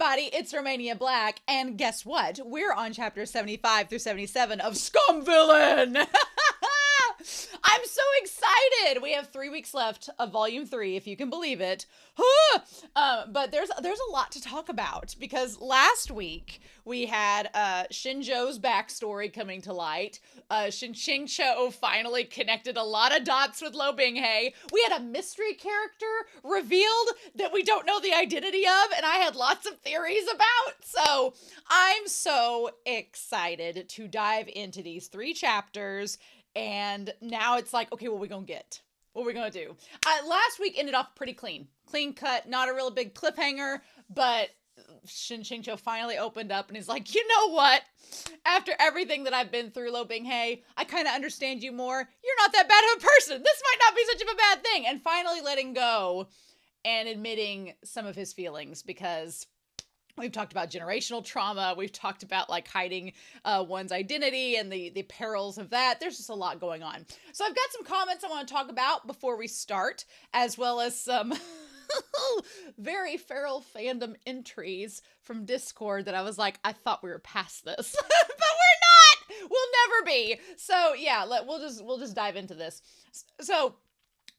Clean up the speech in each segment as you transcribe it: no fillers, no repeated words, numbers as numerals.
everybody, it's Romania Black, and guess what? We're on chapters 75 through 77 of Scum Villain! I'm so excited! We have 3 weeks left of volume 3, if you can believe it. But there's a lot to talk about, because last week we had Shinzhou's backstory coming to light. Shen QingQiu finally connected a lot of dots with Lo Binghe. We had a mystery character revealed that we don't know the identity of, and I had lots of theories about. So I'm so excited to dive into these 3 chapters. And now it's like, okay, what are we gonna get? What are we gonna do? Last week ended off pretty clean cut, not a real big cliffhanger, but Shen QingQiu finally opened up and he's like, you know what? After everything that I've been through, Lo Binghe, I kind of understand you more. You're not that bad of a person. This might not be such of a bad thing. And finally letting go and admitting some of his feelings, because we've talked about generational trauma. We've talked about like hiding one's identity and the perils of that. There's just a lot going on. So I've got some comments I want to talk about before we start, as well as some very feral fandom entries from Discord that I was like, I thought we were past this, but we're not. We'll never be. So yeah, we'll just dive into this. So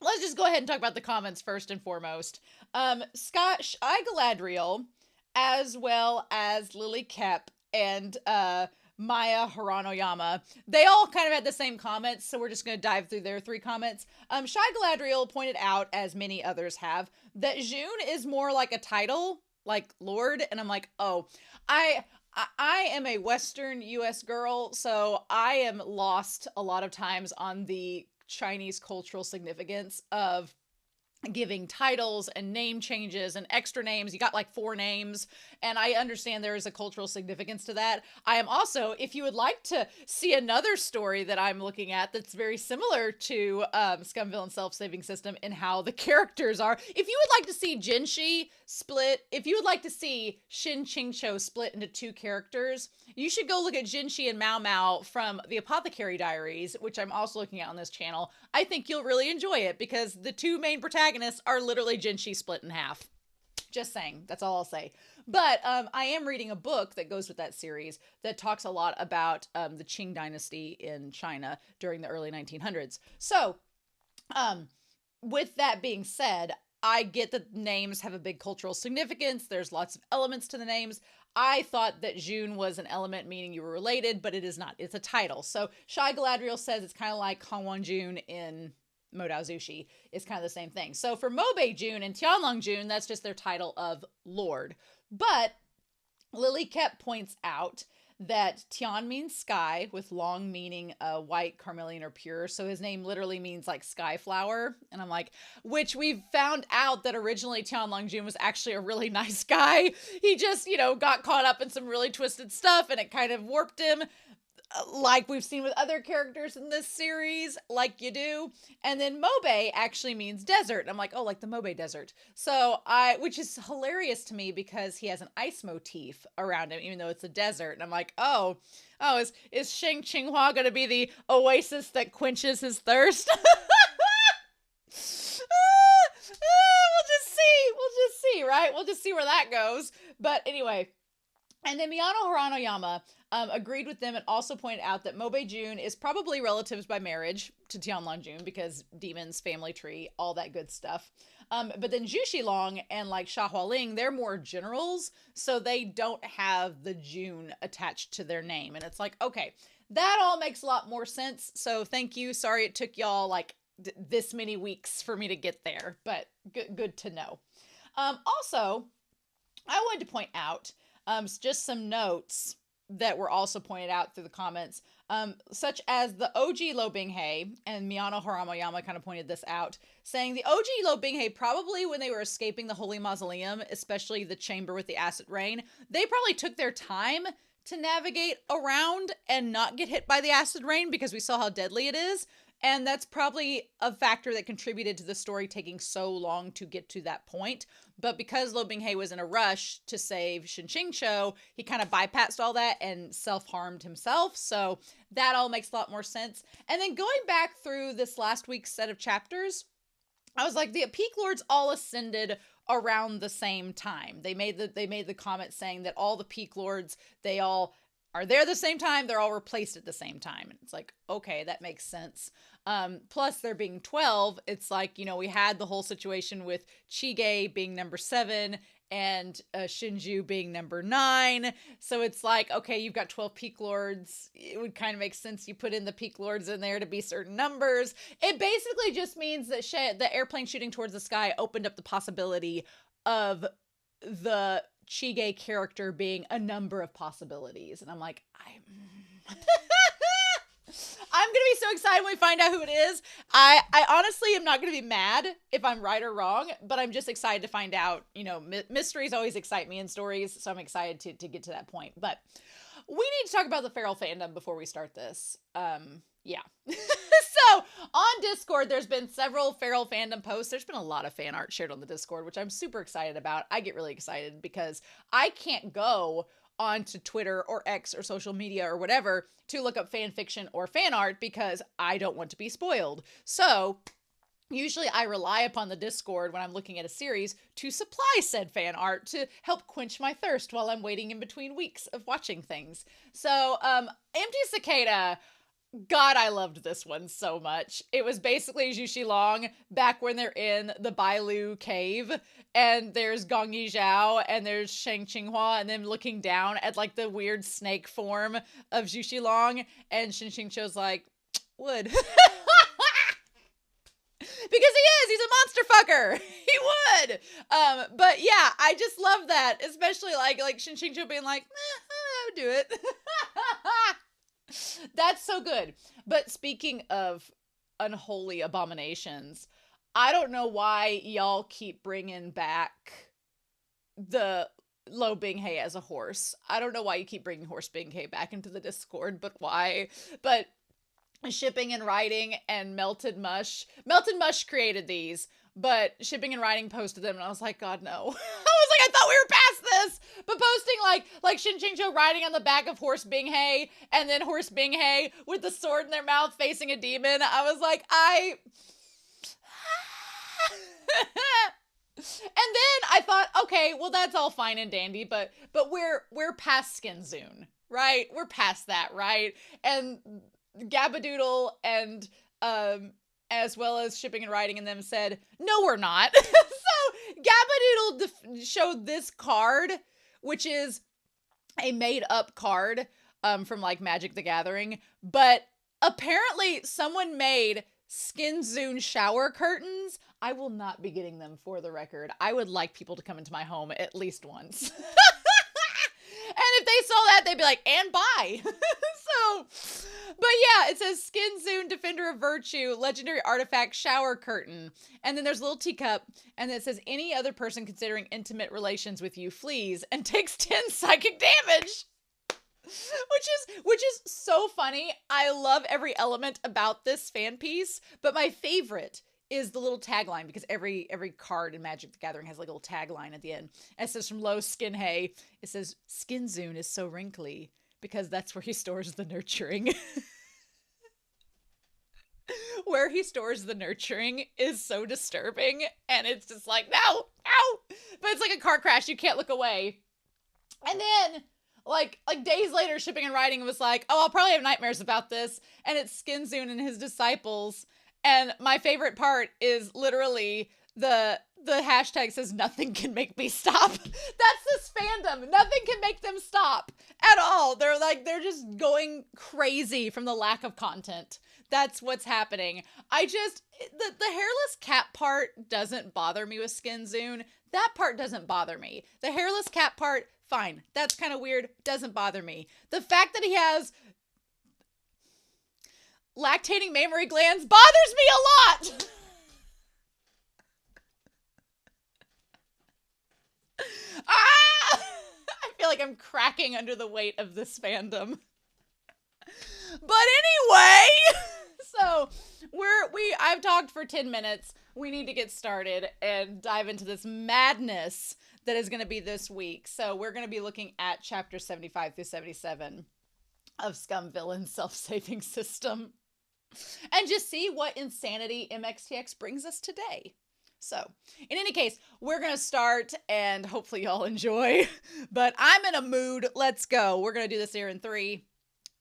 let's just go ahead and talk about the comments first and foremost. Scott Shy Galadriel, as well as Lily Kep and Maya Haranoyama, they all kind of had the same comments, so we're just going to dive through their 3 comments. Shy Galadriel pointed out, as many others have, that June is more like a title, like Lord, and I'm like, oh, I am a Western US girl, so I am lost a lot of times on the Chinese cultural significance of giving titles and name changes and extra names. You got like 4 names, and I understand there is a cultural significance to that. I am also, if you would like to see another story that I'm looking at that's very similar to Scum Villain Self-Saving System in how the characters are, if you would like to see Jinshi split, if you would like to see Shen QingQiu split into 2 characters, you should go look at Jinshi and Mao Mao from the Apothecary Diaries, which I'm also looking at on this channel. I think you'll really enjoy it, because the 2 main protagonists are literally Jinshi split in half. Just saying. That's all I'll say. But I am reading a book that goes with that series that talks a lot about the Qing dynasty in China during the early 1900s. So with that being said, I get that names have a big cultural significance. There's lots of elements to the names. I thought that June was an element meaning you were related, but it is not. It's a title. So Shy Galadriel says it's kind of like Hongwan June in Modao Zushi. It's kind of the same thing. So for Mobe June and Tianlong June, that's just their title of Lord. But Lily Kep points out that Tian means sky, with Long meaning white, carmelian, or pure. So his name literally means like sky flower. And I'm like, which we've found out that originally Tianlong Jun was actually a really nice guy. He just, got caught up in some really twisted stuff, and it kind of warped him, like we've seen with other characters in this series, like you do. And then Mobe actually means desert. And I'm like, oh, like the Mobe Desert. So which is hilarious to me, because he has an ice motif around him, even though it's a desert. And I'm like, is Sheng Qinghua going to be the oasis that quenches his thirst? We'll just see, right? We'll just see where that goes. But anyway. And then Miyano Haranoyama agreed with them and also pointed out that Mobe June is probably relatives by marriage to Tianlong Jun, because demons, family tree, all that good stuff. But then Zhu Long and like Sha Hualing, they're more generals, so they don't have the June attached to their name. And it's like, okay, that all makes a lot more sense. So thank you. Sorry it took y'all like this many weeks for me to get there, but good to know. Also, I wanted to point out just some notes that were also pointed out through the comments, such as the OG Lo Binghe, and Miyano Haranoyama kind of pointed this out, saying the OG Lo Binghe, probably when they were escaping the Holy Mausoleum, especially the chamber with the acid rain, they probably took their time to navigate around and not get hit by the acid rain, because we saw how deadly it is. And that's probably a factor that contributed to the story taking so long to get to that point. But because Lo Binghe was in a rush to save Shen QingQiu, he kind of bypassed all that and self-harmed himself. So that all makes a lot more sense. And then going back through this last week's set of chapters, I was like, the Peak Lords all ascended around the same time. They made the comment saying that all the peak lords, they all are there at the same time, they're all replaced at the same time. And it's like, okay, that makes sense. Plus there being 12, it's like, you know, we had the whole situation with Chige being number 7 and Shinju being number 9. So it's like, okay, you've got 12 peak lords. It would kind of make sense you put in the peak lords in there to be certain numbers. It basically just means that the airplane shooting towards the sky opened up the possibility of the Chige character being a number of possibilities. And I'm like, I'm going to be so excited when we find out who it is. I honestly am not going to be mad if I'm right or wrong, but I'm just excited to find out. You know, mysteries always excite me in stories, so I'm excited to get to that point. But we need to talk about the feral fandom before we start this. Yeah. So on Discord, there's been several feral fandom posts. There's been a lot of fan art shared on the Discord, which I'm super excited about. I get really excited because I can't go onto Twitter or X or social media or whatever to look up fan fiction or fan art because I don't want to be spoiled. So usually I rely upon the Discord when I'm looking at a series to supply said fan art to help quench my thirst while I'm waiting in between weeks of watching things. So, Empty Cicada, God, I loved this one so much. It was basically Zhu Long back when they're in the Bailu cave, and there's Gong Yi Zhao, and there's Shang Qinghua, and them looking down at like the weird snake form of Zhu Long, and Shen QingQiu's like, would. Because he's a monster fucker. He would. But yeah, I just love that, especially like Shen QingQiu being like, I would do it. That's so good. But speaking of unholy abominations, I don't know why y'all keep bringing back the Lo Binghe as a horse. I don't know why you keep bringing Horse Binghe back into the Discord, but why? But Shipping and Writing and Melted Mush created these, but Shipping and Writing posted them, and I was like, God, no. I was like, I thought we were past this. But posting like Shen QingQiu riding on the back of Horse Binghe, and then Horse Binghe with the sword in their mouth facing a demon, I was like, And then I thought, okay, well, that's all fine and dandy, but we're past Skinzoon, right? We're past that, right? And Gabadoodle and as well as Shipping and Writing and them said, no, we're not. So Gabadoodle showed this card, which is a made up card from like Magic the Gathering, but apparently someone made Skinzoon shower curtains. I will not be getting them, for the record. I would like people to come into my home at least once. And if they saw that, they'd be like, and buy. So, but yeah, it says Skinzoon, Defender of Virtue, Legendary Artifact, Shower Curtain. And then there's a little teacup, and it says, any other person considering intimate relations with you flees and takes 10 psychic damage. Which is so funny. I love every element about this fan piece, but my favorite is the little tagline, because every card in Magic the Gathering has like a little tagline at the end. And it says from Low Skin Hay, it says, Skinzoon is so wrinkly because that's where he stores the nurturing. Where he stores the nurturing is so disturbing, and it's just like, no, but it's like a car crash, you can't look away. And then like days later, Shipping and Writing was like, oh, I'll probably have nightmares about this, and it's Skinzoon and his disciples. And my favorite part is literally the hashtag says, nothing can make me stop. That's this fandom. Nothing can make them stop at all. They're just going crazy from the lack of content. That's what's happening. The hairless cat part doesn't bother me with Skinzoon. That part doesn't bother me. The hairless cat part, fine. That's kind of weird. Doesn't bother me. The fact that he has lactating mammary glands bothers me a lot. I feel like I'm cracking under the weight of this fandom. But anyway, so I've talked for 10 minutes. We need to get started and dive into this madness that is going to be this week. So we're going to be looking at chapter 75 through 77 of Scum Villain's Self-Saving System, and just see what insanity MXTX brings us today. So, in any case, we're going to start and hopefully y'all enjoy, but I'm in a mood. Let's go. We're going to do this here in 3,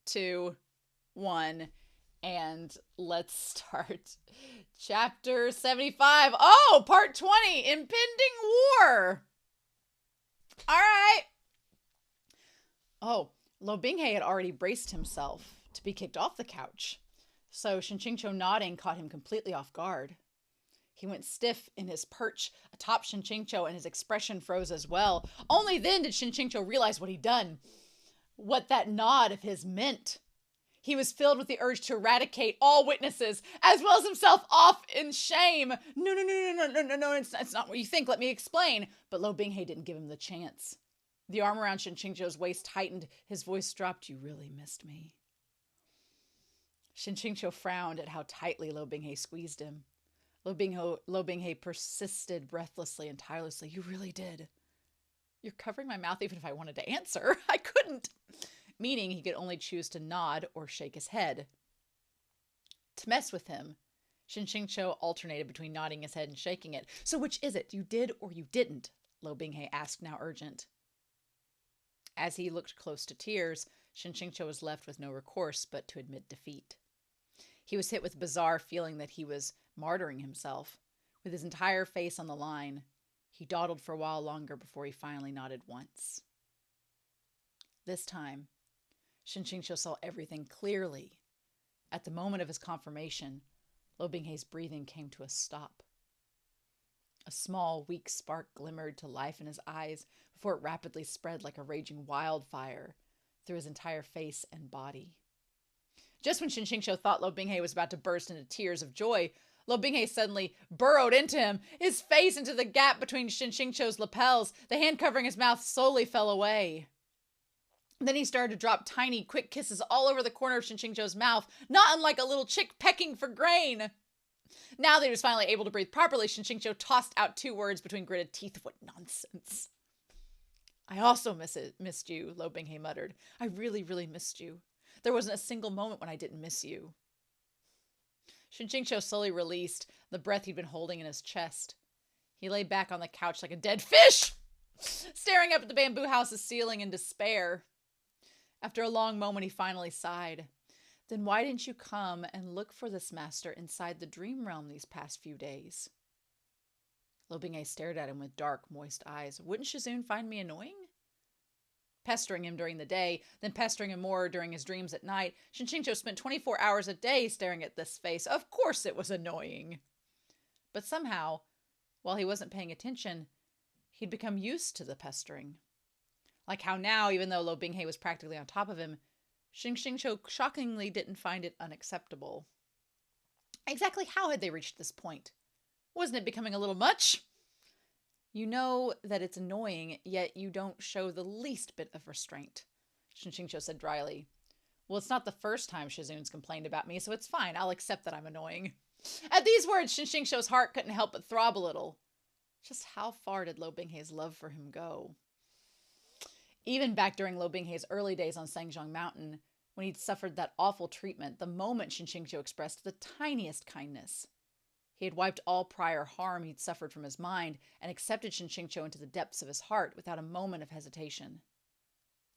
2, 1, and let's start chapter 75. Oh, part 20, Impending War. All right. Oh, Lo Binghe had already braced himself to be kicked off the couch, so Shen QingQiu nodding caught him completely off guard. He went stiff in his perch atop Shen QingQiu, and his expression froze as well. Only then did Shen QingQiu realize what he'd done, what that nod of his meant. He was filled with the urge to eradicate all witnesses, as well as himself, off in shame. No, it's not what you think. Let me explain. But Lo Binghe didn't give him the chance. The arm around Shen QingQiu's waist tightened. His voice dropped. You really missed me. Shen QingQiu frowned at how tightly Lo Binghe squeezed him. Lo Binghe persisted breathlessly and tirelessly. You really did. You're covering my mouth even if I wanted to answer. I couldn't. Meaning he could only choose to nod or shake his head. To mess with him, Shen QingQiu alternated between nodding his head and shaking it. So which is it? You did or you didn't? Lo Binghe asked, now urgent. As he looked close to tears, Shen QingQiu was left with no recourse but to admit defeat. He was hit with a bizarre feeling that he was martyring himself. With his entire face on the line, he dawdled for a while longer before he finally nodded once. This time, Shen QingQiu saw everything clearly. At the moment of his confirmation, Lo Binghe's breathing came to a stop. A small, weak spark glimmered to life in his eyes before it rapidly spread like a raging wildfire through his entire face and body. Just when Shen QingQiu thought Lo Binghe was about to burst into tears of joy, Lo Binghe suddenly burrowed into him, his face into the gap between Shen QingQiu's lapels. The hand covering his mouth slowly fell away. Then he started to drop tiny, quick kisses all over the corner of Shen QingQiu's mouth, not unlike a little chick pecking for grain. Now that he was finally able to breathe properly, Shen QingQiu tossed out 2 words between gritted teeth. What nonsense. I also missed you, Lo Binghe muttered. I really, really missed you. There wasn't a single moment when I didn't miss you. Shen QingQiu slowly released the breath he'd been holding in his chest. He lay back on the couch like a dead fish, staring up at the bamboo house's ceiling in despair. After a long moment, he finally sighed. Then why didn't you come and look for this master inside the dream realm these past few days? Lo Binghe stared at him with dark, moist eyes. Wouldn't Shizun find me annoying? Pestering him during the day, then pestering him more during his dreams at night, Shen QingQiu spent 24 hours a day staring at this face. Of course it was annoying. But somehow, while he wasn't paying attention, he'd become used to the pestering. Like how now, even though Lo Binghe was practically on top of him, Shen QingQiu shockingly didn't find it unacceptable. Exactly how had they reached this point? Wasn't it becoming a little much? You know that it's annoying, yet you don't show the least bit of restraint, Shen QingQiu said dryly. Well, it's not the first time Shizun's complained about me, so it's fine. I'll accept that I'm annoying. At these words, Shen QingQiu's heart couldn't help but throb a little. Just how far did Lo Binghe's love for him go? Even back during Lo Binghe's early days on Sangzhong Mountain, when he'd suffered that awful treatment, the moment Shen QingQiu expressed the tiniest kindness. He had wiped all prior harm he'd suffered from his mind and accepted Shen QingQiu into the depths of his heart without a moment of hesitation.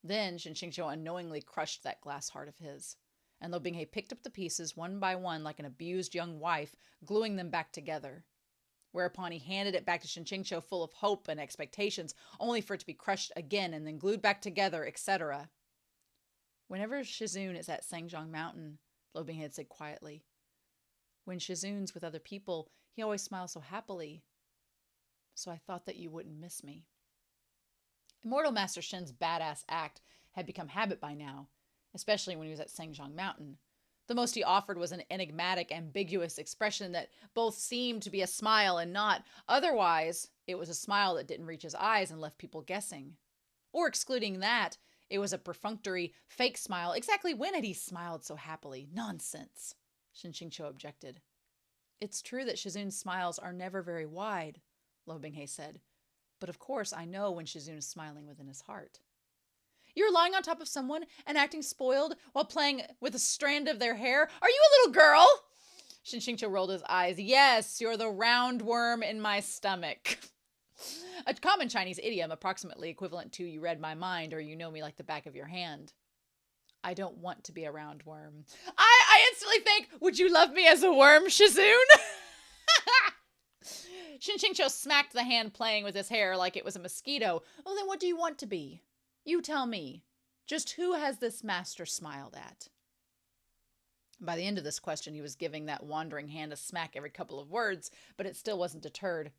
Then Shen QingQiu unknowingly crushed that glass heart of his, and Lo Binghe picked up the pieces one by one like an abused young wife, gluing them back together. Whereupon he handed it back to Shen QingQiu full of hope and expectations, only for it to be crushed again and then glued back together, etc. Whenever Shizun is at Sangzhong Mountain, Lo Binghe had said quietly, when Shizun's with other people, he always smiles so happily. So I thought that you wouldn't miss me. Immortal Master Shen's badass act had become habit by now, especially when he was at Sangzhong Mountain. The most he offered was an enigmatic, ambiguous expression that both seemed to be a smile and not. Otherwise, it was a smile that didn't reach his eyes and left people guessing. Or excluding that, it was a perfunctory, fake smile. Exactly when had he smiled so happily? Nonsense, Shen QingQiu objected. It's true that Shizun's smiles are never very wide, Lo Binghe said. But of course I know when Shizun is smiling within his heart. You're lying on top of someone and acting spoiled while playing with a strand of their hair? Are you a little girl? Shen QingQiu rolled his eyes. Yes, you're the roundworm in my stomach. A common Chinese idiom approximately equivalent to you read my mind or you know me like the back of your hand. I don't want to be a roundworm. I instantly think, would you love me as a worm, Shazoon? Shen QingQiu smacked the hand playing with his hair like it was a mosquito. Oh, then what do you want to be? You tell me. Just who has this master smiled at? By the end of this question, he was giving that wandering hand a smack every couple of words, but it still wasn't deterred.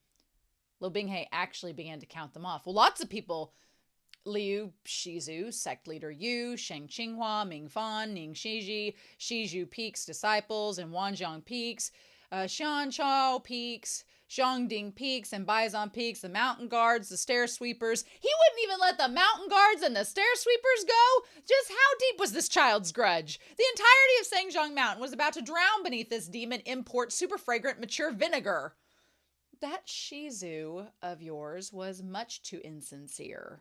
Lo Binghe actually began to count them off. Well, lots of people. Liu Shizu, sect leader Yu, Sheng Qinghua, Ming Fan, Ning Shiji, Shizhu Peaks disciples, and Wanjiang Peaks, Xianchao Peaks, Zhongding Peaks, and Baizan Peaks, the mountain guards, the stair sweepers. He wouldn't even let the mountain guards and the stair sweepers go? Just how deep was this child's grudge? The entirety of Sangzhong Mountain was about to drown beneath this demon import super fragrant mature vinegar. That Shizu of yours was much too insincere.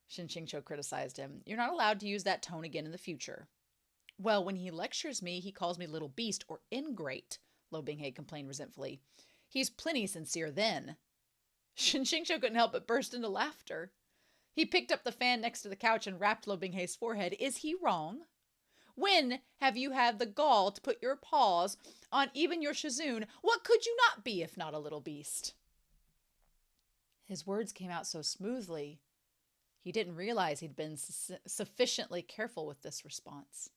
Shen QingQiu criticized him. You're not allowed to use that tone again in the future. Well, when he lectures me, he calls me little beast or ingrate, Lo Binghe complained resentfully. He's plenty sincere then. Shen QingQiu couldn't help but burst into laughter. He picked up the fan next to the couch and rapped Lo Binghe's forehead. Is he wrong? When have you had the gall to put your paws on even your Shazoon? What could you not be if not a little beast? His words came out so smoothly. He didn't realize he'd been sufficiently careful with this response.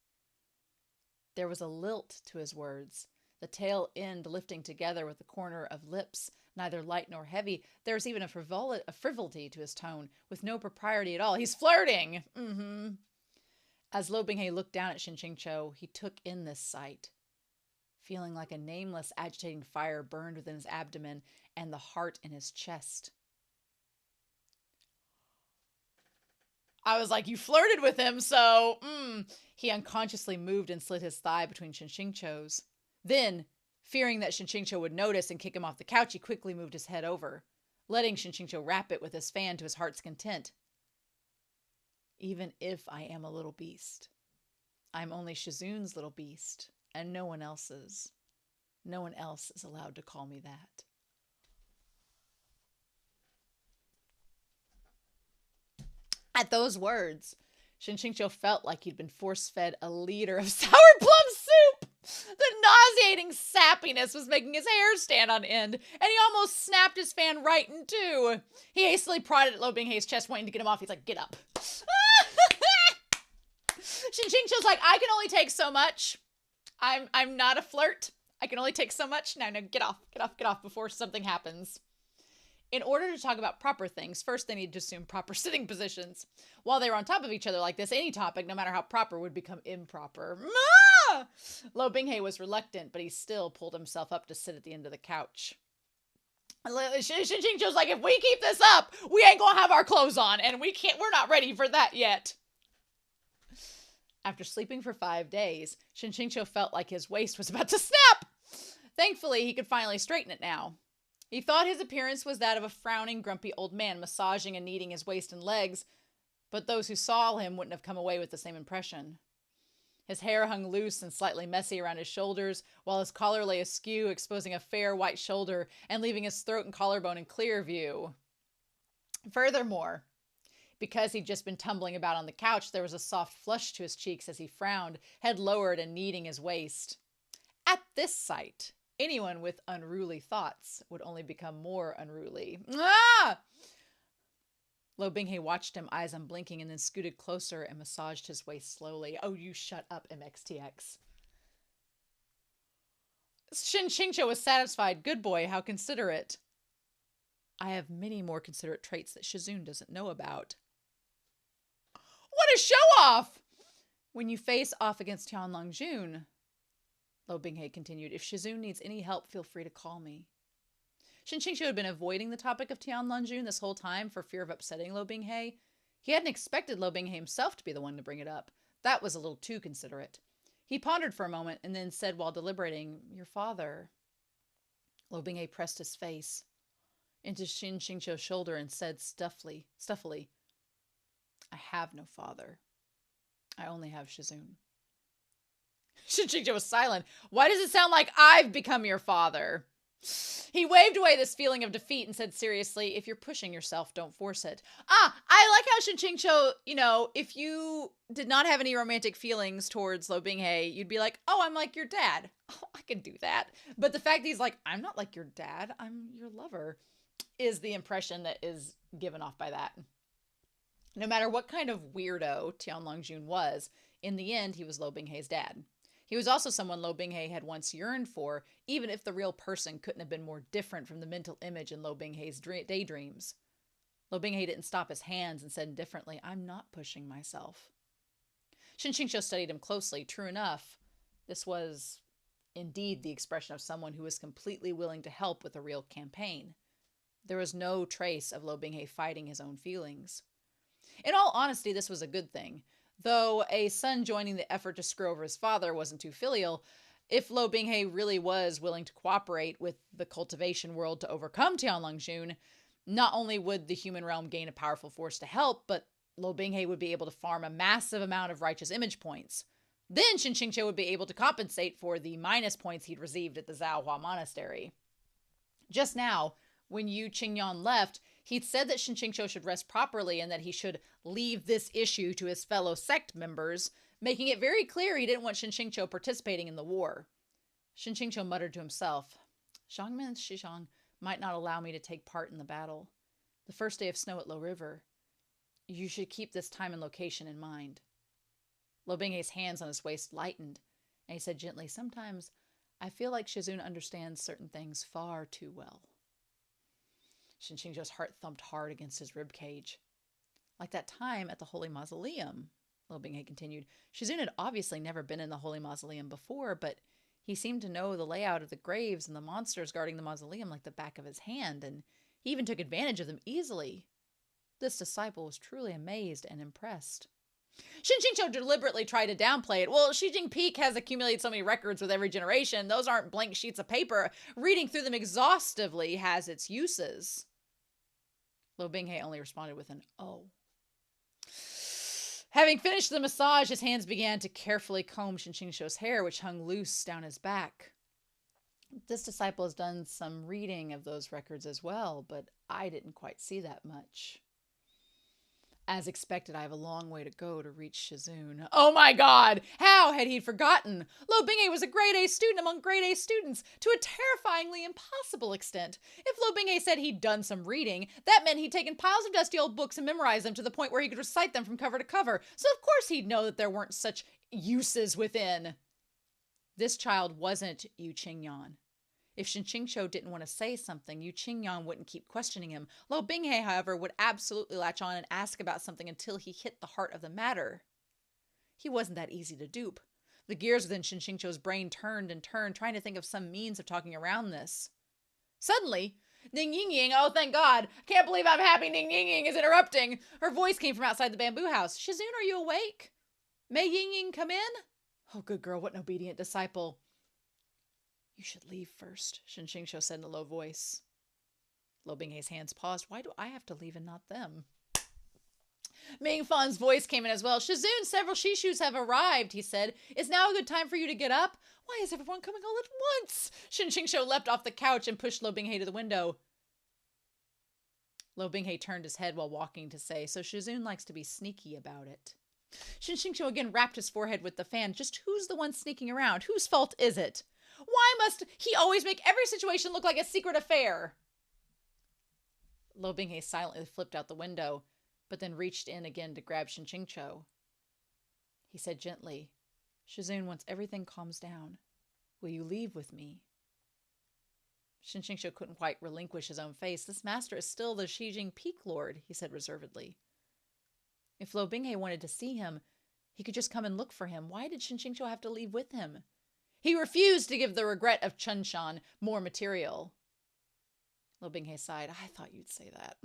There was a lilt to his words, the tail end lifting together with the corner of lips, neither light nor heavy. There was even a frivolity to his tone, with no propriety at all. He's flirting! As Lo Binghe looked down at Shen QingQiu, he took in this sight, feeling like a nameless, agitating fire burned within his abdomen and the heart in his chest. I was like, you flirted with him, so, He unconsciously moved and slid his thigh between Shen QingQiu's. Then, fearing that Shen QingQiu would notice and kick him off the couch, he quickly moved his head over, letting Shen QingQiu wrap it with his fan to his heart's content. Even if I am a little beast, I'm only Shazoon's little beast, and no one else's. No one else is allowed to call me that. At those words, Shen QingQiu felt like he'd been force-fed a liter of sour plum soup. The nauseating sappiness was making his hair stand on end, and he almost snapped his fan right in two. He hastily prodded at Lo Binghe's chest, wanting to get him off. He's like, get up. Shen QingQiu's like, I can only take so much. I'm not a flirt. I can only take so much. No, get off before something happens. In order to talk about proper things, first they need to assume proper sitting positions. While they were on top of each other like this, any topic, no matter how proper, would become improper. Lo Binghe was reluctant, but he still pulled himself up to sit at the end of the couch. Shen QingQiu's like, if we keep this up, we ain't gonna have our clothes on, and we're not ready for that yet. After sleeping for 5 days, Shen QingQiu felt like his waist was about to snap. Thankfully, he could finally straighten it now. He thought his appearance was that of a frowning, grumpy old man massaging and kneading his waist and legs, but those who saw him wouldn't have come away with the same impression. His hair hung loose and slightly messy around his shoulders, while his collar lay askew, exposing a fair white shoulder and leaving his throat and collarbone in clear view. Furthermore, because he'd just been tumbling about on the couch, there was a soft flush to his cheeks as he frowned, head lowered and kneading his waist. At this sight, anyone with unruly thoughts would only become more unruly. Lo Binghe watched him, eyes unblinking, and then scooted closer and massaged his waist slowly. Oh, you shut up, MXTX. Shen QingQiu was satisfied. Good boy, how considerate. I have many more considerate traits that Shazoon doesn't know about. What a show-off! When you face off against Tianlong Jun, Lo Binghe continued, if Shazoon needs any help, feel free to call me. Shen QingQiu had been avoiding the topic of Tianlong Jun this whole time for fear of upsetting Lo Binghe. He hadn't expected Lo Binghe himself to be the one to bring it up. That was a little too considerate. He pondered for a moment and then said while deliberating, your father. Lo Binghe pressed his face into Shen QingQiu's shoulder and said stuffily, I have no father. I only have Shazoon. Shen QingQiu was silent. Why does it sound like I've become your father? He waved away this feeling of defeat and said seriously, if you're pushing yourself, don't force it. I like how Shen QingQiu, if you did not have any romantic feelings towards Lo Binghe, you'd be like, oh, I'm like your dad. Oh, I can do that. But the fact that he's like, I'm not like your dad, I'm your lover, is the impression that is given off by that. No matter what kind of weirdo Tian Longjun was, in the end, he was Lo Binghe's dad. He was also someone Lo Binghe had once yearned for, even if the real person couldn't have been more different from the mental image in Lo Binghe's daydreams. Lo Binghe didn't stop his hands and said indifferently, I'm not pushing myself. Shen QingQiu studied him closely. True enough, this was indeed the expression of someone who was completely willing to help with a real campaign. There was no trace of Lo Binghe fighting his own feelings. In all honesty, this was a good thing. Though a son joining the effort to screw over his father wasn't too filial, if Lo Binghe really was willing to cooperate with the cultivation world to overcome Tian Longjun, not only would the human realm gain a powerful force to help, but Lo Binghe would be able to farm a massive amount of righteous image points. Then Shen QingQiu would be able to compensate for the minus points he'd received at the Zhaohua Monastery. Just now, when Yu Qingyan left, he'd said that Shen QingQiu should rest properly and that he should leave this issue to his fellow sect members, making it very clear he didn't want Shen QingQiu participating in the war. Shen QingQiu muttered to himself, Xiangmen Shishang might not allow me to take part in the battle. The first day of snow at Low River. You should keep this time and location in mind. Lo Binghe's hands on his waist lightened, and he said gently, sometimes I feel like Shizun understands certain things far too well. Shen QingQiu's heart thumped hard against his ribcage. Like that time at the Holy Mausoleum, Lo Binghe continued. Shizun had obviously never been in the Holy Mausoleum before, but he seemed to know the layout of the graves and the monsters guarding the mausoleum like the back of his hand, and he even took advantage of them easily. This disciple was truly amazed and impressed. Shen QingQiu deliberately tried to downplay it. Well, Xi Jinping has accumulated so many records with every generation. Those aren't blank sheets of paper. Reading through them exhaustively has its uses. Lo Binghe only responded with an oh. Having finished the massage, his hands began to carefully comb Shen QingQiu's hair, which hung loose down his back. This disciple has done some reading of those records as well, but I didn't quite see that much. As expected, I have a long way to go to reach Shizun. Oh my God! How had he forgotten? Lo Binghe was a grade A student among grade A students to a terrifyingly impossible extent. If Lo Binghe said he'd done some reading, that meant he'd taken piles of dusty old books and memorized them to the point where he could recite them from cover to cover. So of course he'd know that there weren't such uses within. This child wasn't Yu Qingyan. If Shen QingQiu didn't want to say something, Yu Qingyan wouldn't keep questioning him. Lo Binghe, however, would absolutely latch on and ask about something until he hit the heart of the matter. He wasn't that easy to dupe. The gears within Shen QingQiu's brain turned and turned, trying to think of some means of talking around this. Suddenly, Ning Yingying, oh thank God, can't believe I'm happy Ning Yingying is interrupting. Her voice came from outside the bamboo house. Shizun, are you awake? May Yingying come in? Oh, good girl, what an obedient disciple. You should leave first, Shen QingQiu said in a low voice. Lo Binghe's hands paused. Why do I have to leave and not them? Ming Fan's voice came in as well. Shizun, several Shishus have arrived, he said. Is now a good time for you to get up? Why is everyone coming all at once? Shen QingQiu leapt off the couch and pushed Lo Binghe to the window. Lo Binghe turned his head while walking to say, so Shizun likes to be sneaky about it. Shen QingQiu again rapped his forehead with the fan. Just who's the one sneaking around? Whose fault is it? Why must he always make every situation look like a secret affair? Lo Binghe silently flipped out the window, but then reached in again to grab Shen QingQiu. He said gently, Shizun, once everything calms down, will you leave with me? Shen QingQiu couldn't quite relinquish his own face. This master is still the Xi Jinping Peak Lord, he said reservedly. If Lo Binghe wanted to see him, he could just come and look for him. Why did Shen QingQiu have to leave with him? He refused to give the regret of Chunshan more material. Lo Binghe sighed. I thought you'd say that.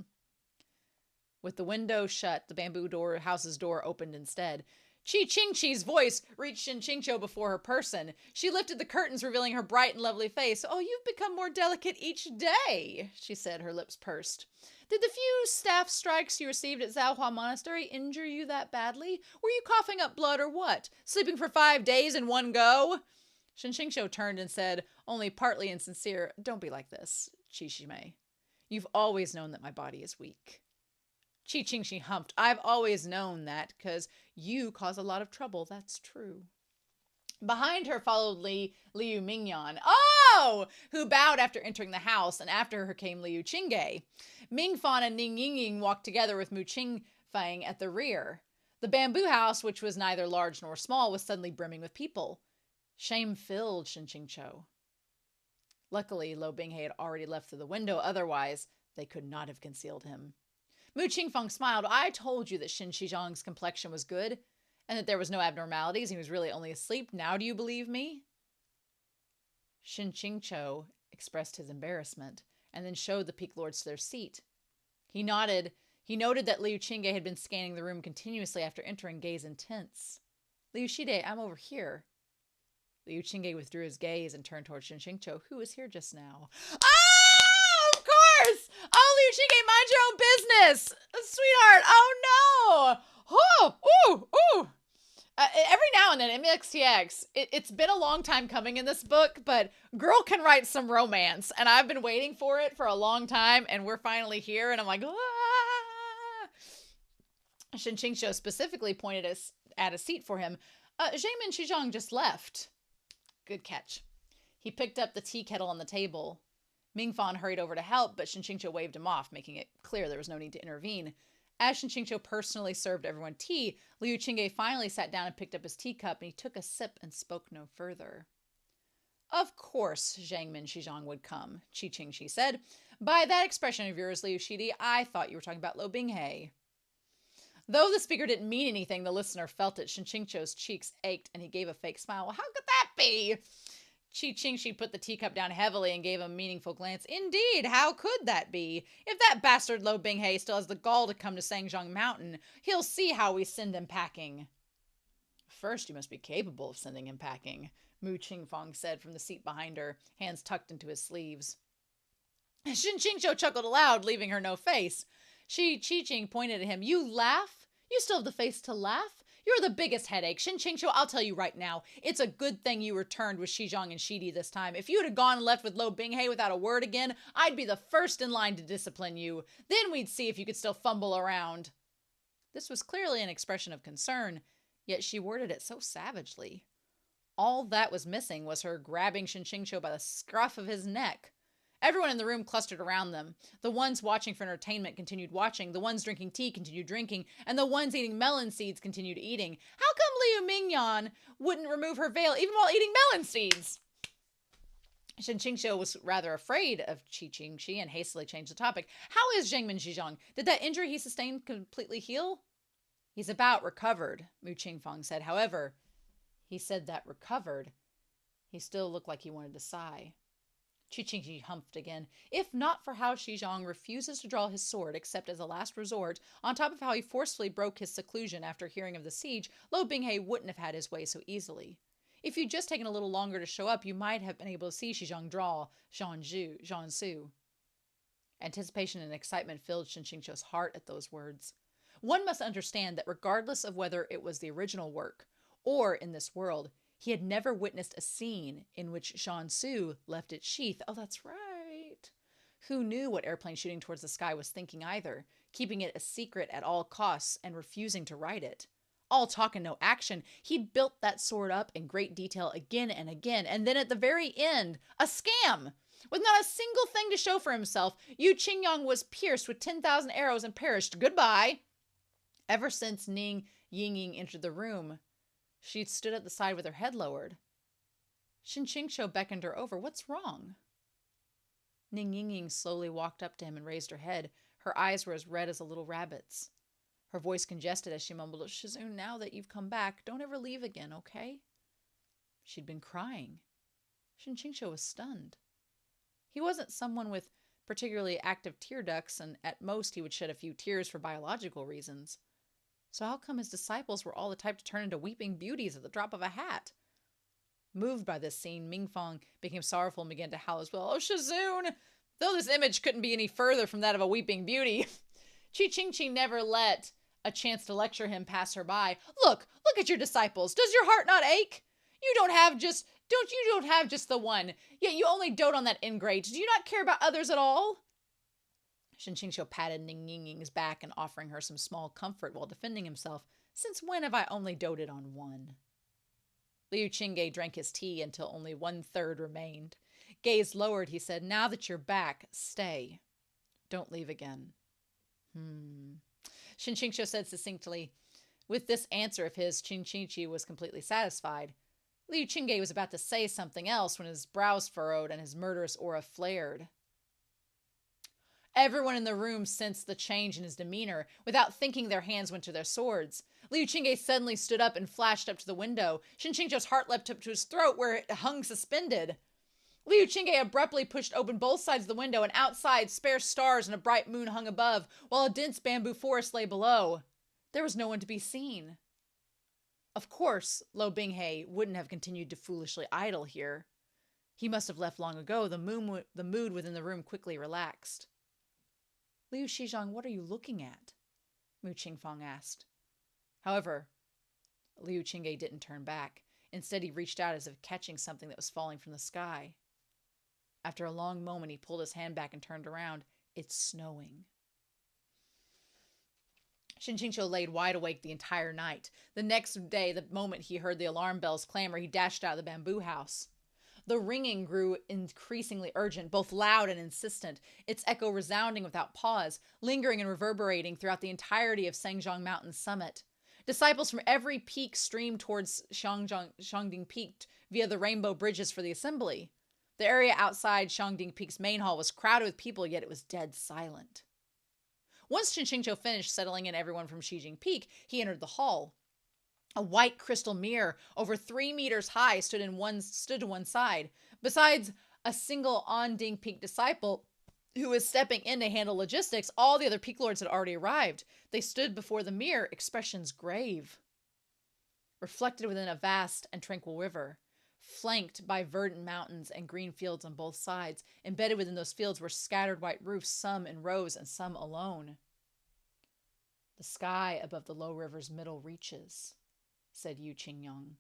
With the window shut, the bamboo house's door opened instead. Qi Qingqi's voice reached Shen QingQiu before her person. She lifted the curtains, revealing her bright and lovely face. Oh, you've become more delicate each day, she said, her lips pursed. Did the few staff strikes you received at Zhaohua Monastery injure you that badly? Were you coughing up blood or what? Sleeping for 5 days in one go? Shen QingQiu turned and said, only partly insincere, don't be like this, Qi Shimei. You've always known that my body is weak. Qi Qingxi humped. I've always known that, because you cause a lot of trouble, that's true. Behind her followed Liu Mingyan, who bowed after entering the house, and after her came Liu Qingge. Mingfan and Ning Yingying walked together with Mu Qingfang at the rear. The bamboo house, which was neither large nor small, was suddenly brimming with people. Shame filled Shen QingQiu. Luckily, Lo Binghe had already left through the window, otherwise they could not have concealed him. Mu Qingfang smiled. I told you that Shen Shizhong's complexion was good, and that there was no abnormalities, he was really only asleep. Now do you believe me? Shen QingQiu expressed his embarrassment, and then showed the Peak Lords to their seat. He nodded. He noted that Liu Qingge had been scanning the room continuously after entering, gaze intense. Liu Shide, I'm over here. Liu Qingge withdrew his gaze and turned towards Shen QingQiu, who was here just now. Oh, of course! Oh, Liu Qingge, mind your own business! Sweetheart, oh no! Ooh! Every now and then, MXTX, it's been a long time coming in this book, but girl can write some romance, and I've been waiting for it for a long time, and we're finally here, and I'm like, Shen QingQiu specifically pointed at a seat for him. Jaemin Shizhong just left. Good catch. He picked up the tea kettle on the table. Mingfan hurried over to help, but Shen QingQiu waved him off, making it clear there was no need to intervene. As Shen QingQiu personally served everyone tea, Liu Qingge finally sat down and picked up his teacup, and he took a sip and spoke no further. Of course Jaemin Shizhong would come, Qi Qingxi said. By that expression of yours, Liu Shidi, I thought you were talking about Lo Binghe. Though the speaker didn't mean anything, the listener felt it. Shen QingQiu's cheeks ached, and he gave a fake smile. Well, how could that be? Qi Qingxi put the teacup down heavily and gave a meaningful glance. Indeed, how could that be? If that bastard Lo Binghe still has the gall to come to Sangzhong Mountain, he'll see how we send him packing. First, you must be capable of sending him packing, Mu Qingfang said from the seat behind her, hands tucked into his sleeves. Shen QingQiu chuckled aloud, leaving her no face. Qi Qing pointed at him. You laugh? You still have the face to laugh? You're the biggest headache. Shen QingQiu, I'll tell you right now, it's a good thing you returned with Shizhong and Shidi this time. If you'd have gone and left with Lo Binghe without a word again, I'd be the first in line to discipline you. Then we'd see if you could still fumble around. This was clearly an expression of concern, yet she worded it so savagely. All that was missing was her grabbing Shen QingQiu by the scruff of his neck. Everyone in the room clustered around them. The ones watching for entertainment continued watching, the ones drinking tea continued drinking, and the ones eating melon seeds continued eating. How come Liu Mingyan wouldn't remove her veil even while eating melon seeds? Shen QingQiu was rather afraid of Qi Qingxi and hastily changed the topic. How is Jaemin Shizhong? Did that injury he sustained completely heal? He's about recovered, Mu Qingfang said. However, he said that recovered. He still looked like he wanted to sigh. Qi Qingxi humphed again. If not for how Shizhong refuses to draw his sword except as a last resort, on top of how he forcefully broke his seclusion after hearing of the siege, Lo Binghe wouldn't have had his way so easily. If you'd just taken a little longer to show up, you might have been able to see Shizhong draw Zhang Su. Anticipation and excitement filled Shen QingQiu's heart at those words. One must understand that regardless of whether it was the original work or in this world, he had never witnessed a scene in which Zhang Su left its sheath. Oh, that's right. Who knew what airplane shooting towards the sky was thinking either, keeping it a secret at all costs and refusing to write it. All talk and no action. He built that sword up in great detail again and again, and then at the very end, a scam! With not a single thing to show for himself, Yu Qingyang was pierced with 10,000 arrows and perished. Goodbye! Ever since Ning Yingying entered the room, she'd stood at the side with her head lowered. Shen QingQiu beckoned her over. What's wrong? Ning Yingying slowly walked up to him and raised her head. Her eyes were as red as a little rabbit's. Her voice congested as she mumbled, Shizun, now that you've come back, don't ever leave again, okay? She'd been crying. Shen QingQiu was stunned. He wasn't someone with particularly active tear ducts, and at most he would shed a few tears for biological reasons. So how come his disciples were all the type to turn into weeping beauties at the drop of a hat? Moved by this scene, Mingfang became sorrowful and began to howl as well. Oh, Shizun! Though this image couldn't be any further from that of a weeping beauty, Chi never let a chance to lecture him pass her by. Look at your disciples. Does your heart not ache? You don't have just the one. Yet you only dote on that ingrate. Do you not care about others at all? Shen QingQiu patted Ning Ying's back and offering her some small comfort while defending himself. Since when have I only doted on one? Liu Qingge drank his tea until only 1/3 remained. Gaze lowered, he said, now that you're back, stay. Don't leave again. Shen QingQiu said succinctly. With this answer of his, QingQiu was completely satisfied. Liu Qingge was about to say something else when his brows furrowed and his murderous aura flared. Everyone in the room sensed the change in his demeanor. Without thinking, their hands went to their swords. Liu Qingge suddenly stood up and flashed up to the window. Shen QingQiu's heart leapt up to his throat where it hung suspended. Liu Qingge abruptly pushed open both sides of the window, and outside, spare stars and a bright moon hung above, while a dense bamboo forest lay below. There was no one to be seen. Of course, Lo Binghe wouldn't have continued to foolishly idle here. He must have left long ago. The mood within the room quickly relaxed. Liu Shizhong, what are you looking at? Mu Qingfang asked. However, Liu Qingge didn't turn back. Instead, he reached out as if catching something that was falling from the sky. After a long moment, he pulled his hand back and turned around. It's snowing. Shen QingQiu laid wide awake the entire night. The next day, the moment he heard the alarm bells clamor, he dashed out of the bamboo house. The ringing grew increasingly urgent, both loud and insistent, its echo resounding without pause, lingering and reverberating throughout the entirety of Sangjiang Mountain's summit. Disciples from every peak streamed towards Shangding Peak via the rainbow bridges for the assembly. The area outside Shangding Peak's main hall was crowded with people, yet it was dead silent. Once Shen QingQiu finished settling in everyone from Shijing Peak, he entered the hall. A white crystal mirror over 3 meters high stood to one side. Besides a single Onding Peak disciple who was stepping in to handle logistics, all the other peak lords had already arrived. They stood before the mirror, expressions grave. Reflected within a vast and tranquil river, flanked by verdant mountains and green fields on both sides, embedded within those fields were scattered white roofs, some in rows and some alone. The sky above the low river's middle reaches, said Yu Qingyang.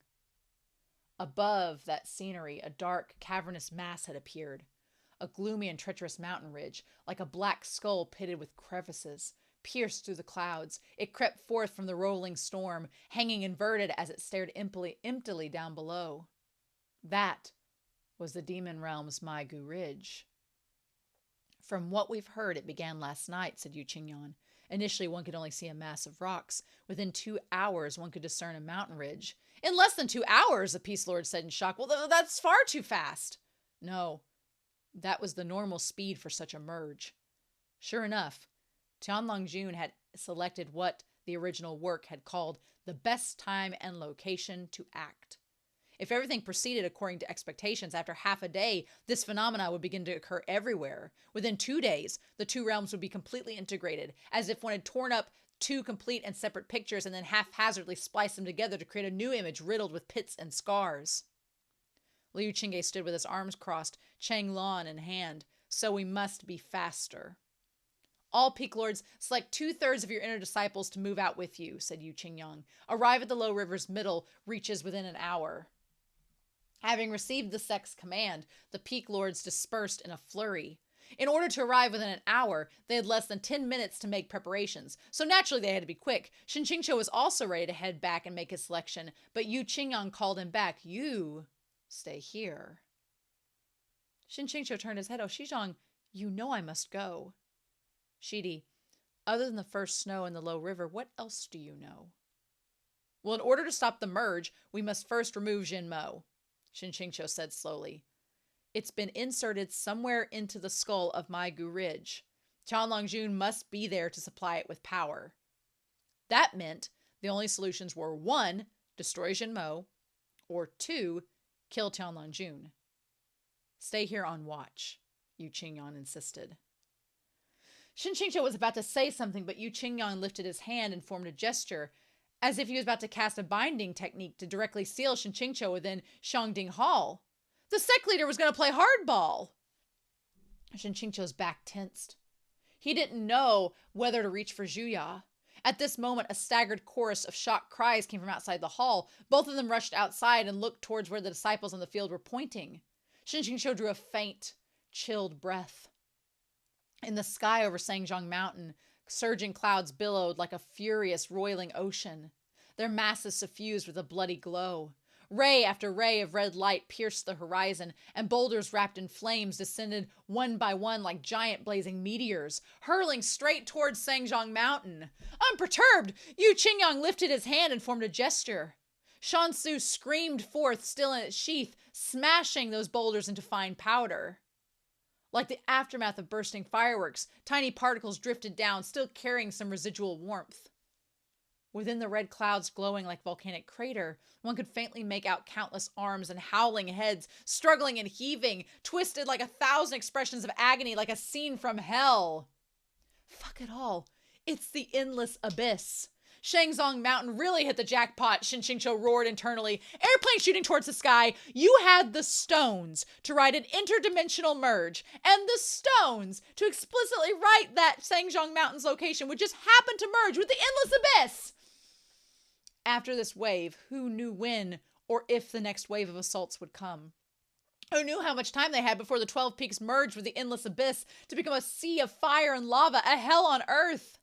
Above that scenery, a dark, cavernous mass had appeared, a gloomy and treacherous mountain ridge, like a black skull pitted with crevices, pierced through the clouds. It crept forth from the rolling storm, hanging inverted as it stared emptily down below. That was the demon realm's Mai Gu Ridge. From what we've heard, it began last night, said Yu Qingyang. Initially, one could only see a mass of rocks. Within 2 hours, one could discern a mountain ridge. In less than 2 hours, the Peace Lord said in shock. Well, that's far too fast. No, that was the normal speed for such a merge. Sure enough, Tianlong Jun had selected what the original work had called the best time and location to act. If everything proceeded according to expectations, after half a day, this phenomena would begin to occur everywhere. Within 2 days, the two realms would be completely integrated, as if one had torn up 2 complete and separate pictures and then haphazardly spliced them together to create a new image riddled with pits and scars. Liu Qingge stood with his arms crossed, Chang Lan in hand. So we must be faster. All peak lords, select 2/3 of your inner disciples to move out with you, said Yu Qingyang. Arrive at the low river's middle reaches within an hour. Having received the sect's command, the peak lords dispersed in a flurry. In order to arrive within an hour, they had less than 10 minutes to make preparations, so naturally they had to be quick. Shen QingQiu was also ready to head back and make his selection, but Yu Qingyang called him back. You stay here. Shen QingQiu turned his head. Oh, Shizhong, you know I must go. Shidi, other than the first snow in the low river, what else do you know? Well, in order to stop the merge, we must first remove Jinmo, Shen QingQiu said slowly. It's been inserted somewhere into the skull of Mai Gu Ridge. Tianlong Jun must be there to supply it with power. That meant the only solutions were 1, destroy Jinmo, or 2, kill Tianlong Jun. Stay here on watch, Yu Qingyang insisted. Shen QingQiu was about to say something, but Yu Qingyang lifted his hand and formed a gesture, as if he was about to cast a binding technique to directly seal Shen QingQiu within Shangding Hall. The sect leader was going to play hardball. Shen QingQiu's back tensed. He didn't know whether to reach for Zhuya. At this moment, a staggered chorus of shocked cries came from outside the hall. Both of them rushed outside and looked towards where the disciples on the field were pointing. Shen QingQiu drew a faint, chilled breath. In the sky over Sangzhong Mountain, surging clouds billowed like a furious, roiling ocean. Their masses suffused with a bloody glow. Ray after ray of red light pierced the horizon, and boulders wrapped in flames descended one by one like giant blazing meteors, hurling straight towards Sangzhong Mountain. Unperturbed, Yu Qingyang lifted his hand and formed a gesture. Shansu screamed forth, still in its sheath, smashing those boulders into fine powder. Like the aftermath of bursting fireworks, tiny particles drifted down, still carrying some residual warmth. Within the red clouds glowing like volcanic crater, one could faintly make out countless arms and howling heads, struggling and heaving, twisted like 1,000 expressions of agony, like a scene from hell. Fuck it all. It's the endless abyss. Shangzong Mountain really hit the jackpot, Shen QingQiu roared internally. Airplane shooting towards the sky. You had the stones to write an interdimensional merge, and the stones to explicitly write that Sangzhong Mountain's location would just happen to merge with the endless abyss. After this wave, who knew when or if the next wave of assaults would come? Who knew how much time they had before the 12 peaks merged with the endless abyss to become a sea of fire and lava, a hell on earth?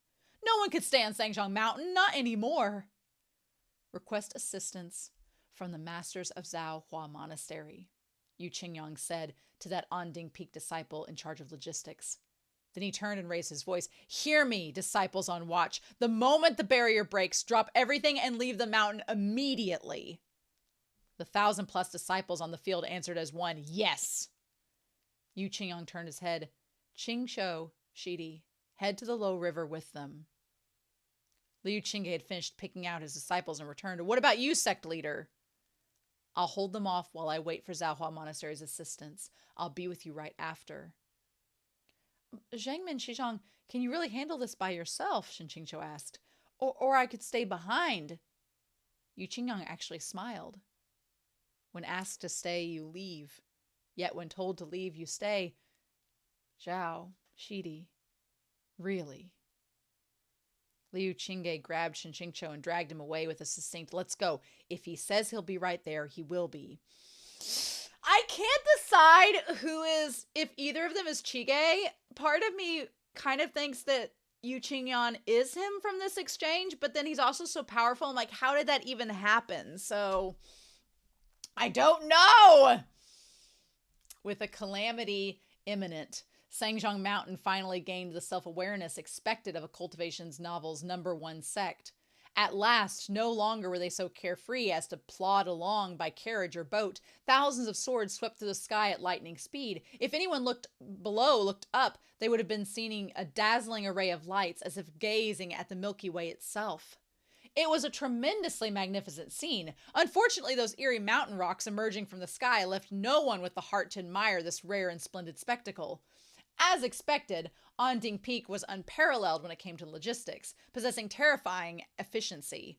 No one could stay on Sangzhong Mountain, not anymore. Request assistance from the masters of Zhao Hua Monastery, Yu Qingyang said to that Anding Peak disciple in charge of logistics. Then he turned and raised his voice. Hear me, disciples on watch. The moment the barrier breaks, drop everything and leave the mountain immediately. The 1,000+ disciples on the field answered as one, yes. Yu Qingyang turned his head. Qingqiu, Shidi, head to the low river with them. Liu Qingge had finished picking out his disciples and returned. What about you, sect leader? I'll hold them off while I wait for Zhao Hua Monastery's assistance. I'll be with you right after. Zhangmin Shizhong, can you really handle this by yourself? Shen QingQiu asked. Or I could stay behind. Yu Qingyang actually smiled. When asked to stay, you leave. Yet when told to leave, you stay. Zhao, Shidi, really? Liu Qingge grabbed Shen QingQiu and dragged him away with a succinct, let's go. If he says he'll be right there, he will be. I can't decide if either of them is Chige. Part of me kind of thinks that Yu Qingyang is him from this exchange, but then he's also so powerful. I'm like, how did that even happen? So, I don't know. With a calamity imminent, Sangzhong Mountain finally gained the self-awareness expected of a cultivations novel's #1 sect. At last, no longer were they so carefree as to plod along by carriage or boat. Thousands of swords swept through the sky at lightning speed. If anyone looked up, they would have been seeing a dazzling array of lights, as if gazing at the Milky Way itself. It was a tremendously magnificent scene. Unfortunately, those eerie mountain rocks emerging from the sky left no one with the heart to admire this rare and splendid spectacle. As expected, Anding Peak was unparalleled when it came to logistics, possessing terrifying efficiency.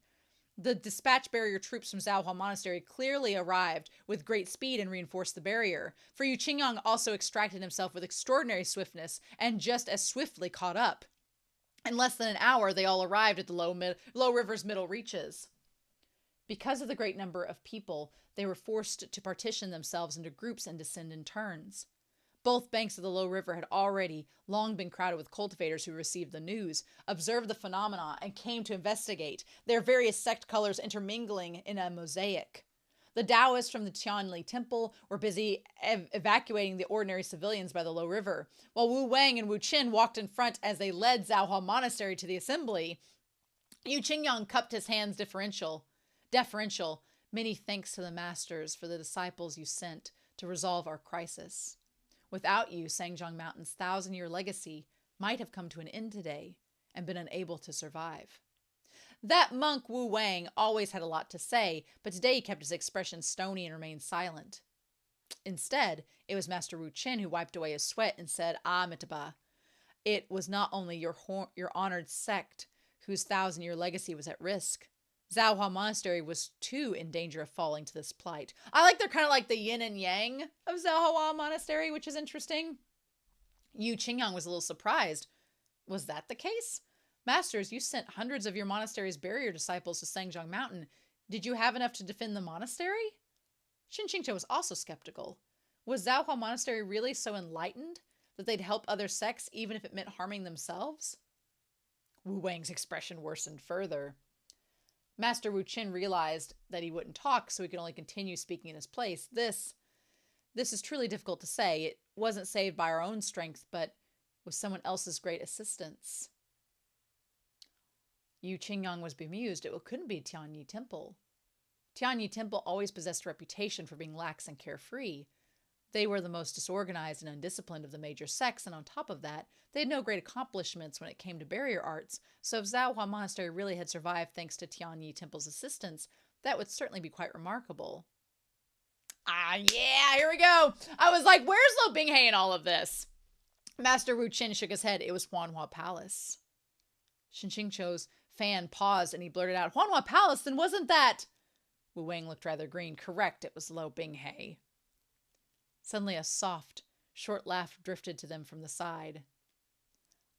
The dispatch barrier troops from Zhao Hua Monastery clearly arrived with great speed and reinforced the barrier, for Yu Qingyang also extracted himself with extraordinary swiftness and just as swiftly caught up. In less than an hour, they all arrived at the low river's middle reaches. Because of the great number of people, they were forced to partition themselves into groups and descend in turns. Both banks of the low river had already long been crowded with cultivators who received the news, observed the phenomena, and came to investigate, their various sect colors intermingling in a mosaic. The Taoists from the Tianli Temple were busy evacuating the ordinary civilians by the low river, while Wu Wang and Wu Qin walked in front as they led Zhao Hua Monastery to the assembly. Yu Qingyang cupped his hands deferential. Many thanks to the masters for the disciples you sent to resolve our crisis. Without you, Sangzhong Mountain's 1,000-year legacy might have come to an end today and been unable to survive. That monk Wu Wang always had a lot to say, but today he kept his expression stony and remained silent. Instead, it was Master Wu Qin who wiped away his sweat and said, Amitabha, it was not only your honored sect whose 1,000-year legacy was at risk. Zhao Hua Monastery was too in danger of falling to this plight. I like they're kind of like the yin and yang of Zhao Hua Monastery, which is interesting. Yu Qingyang was a little surprised. Was that the case? Masters, you sent hundreds of your monastery's barrier disciples to Sangjiang Mountain. Did you have enough to defend the monastery? Shen QingQiu was also skeptical. Was Zhaohua Monastery really so enlightened that they'd help other sects even if it meant harming themselves? Wu Wang's expression worsened further. Master Wu Qin realized that he wouldn't talk, so he could only continue speaking in his place. This is truly difficult to say. It wasn't saved by our own strength, but with someone else's great assistance. Yu Qingyang was bemused. It couldn't be Tianyi Temple. Tianyi Temple always possessed a reputation for being lax and carefree. They were the most disorganized and undisciplined of the major sects, and on top of that, they had no great accomplishments when it came to barrier arts, so if Zhaohua Monastery really had survived thanks to Tianyi Temple's assistance, that would certainly be quite remarkable. Ah, yeah, here we go. I was like, where's Lo Binghe in all of this? Master Wu Qin shook his head. It was Huanhua Palace. Shen QingQiu's fan paused and he blurted out, Huanhua Palace, then wasn't that... Wu Wang looked rather green. Correct, it was Lo Binghe. Suddenly a soft, short laugh drifted to them from the side.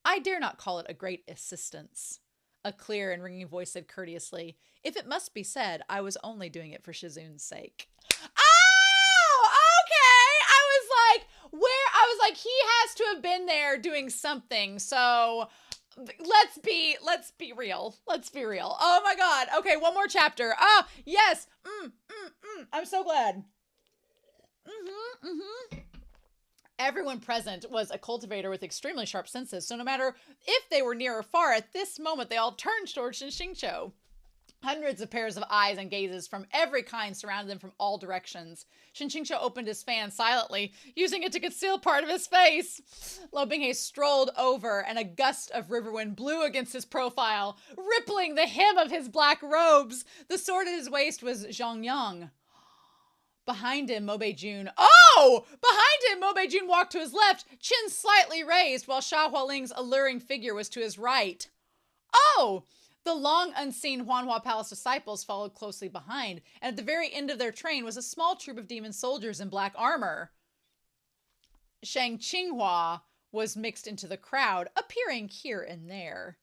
I dare not call it a great assistance. A clear and ringing voice said courteously, if it must be said, I was only doing it for Shizun's sake. Oh, okay. I was like, he has to have been there doing something. So let's be real. Let's be real. Oh my God. Okay. One more chapter. Ah, yes. I'm so glad. Everyone present was a cultivator with extremely sharp senses, so no matter if they were near or far, at this moment they all turned towards Shen QingQiu. Hundreds of pairs of eyes and gazes from every kind surrounded them from all directions. Shen QingQiu opened his fan silently, using it to conceal part of his face. Lo Binghe strolled over, and a gust of river wind blew against his profile, rippling the hem of his black robes. The sword at his waist was Zhongyang. Behind him, Mo Beijun. Oh! Behind him, Mo Beijun walked to his left, chin slightly raised, while Sha Hualing's alluring figure was to his right. Oh! The long unseen Huanhua Palace disciples followed closely behind, and at the very end of their train was a small troop of demon soldiers in black armor. Shang Qinghua was mixed into the crowd, appearing here and there.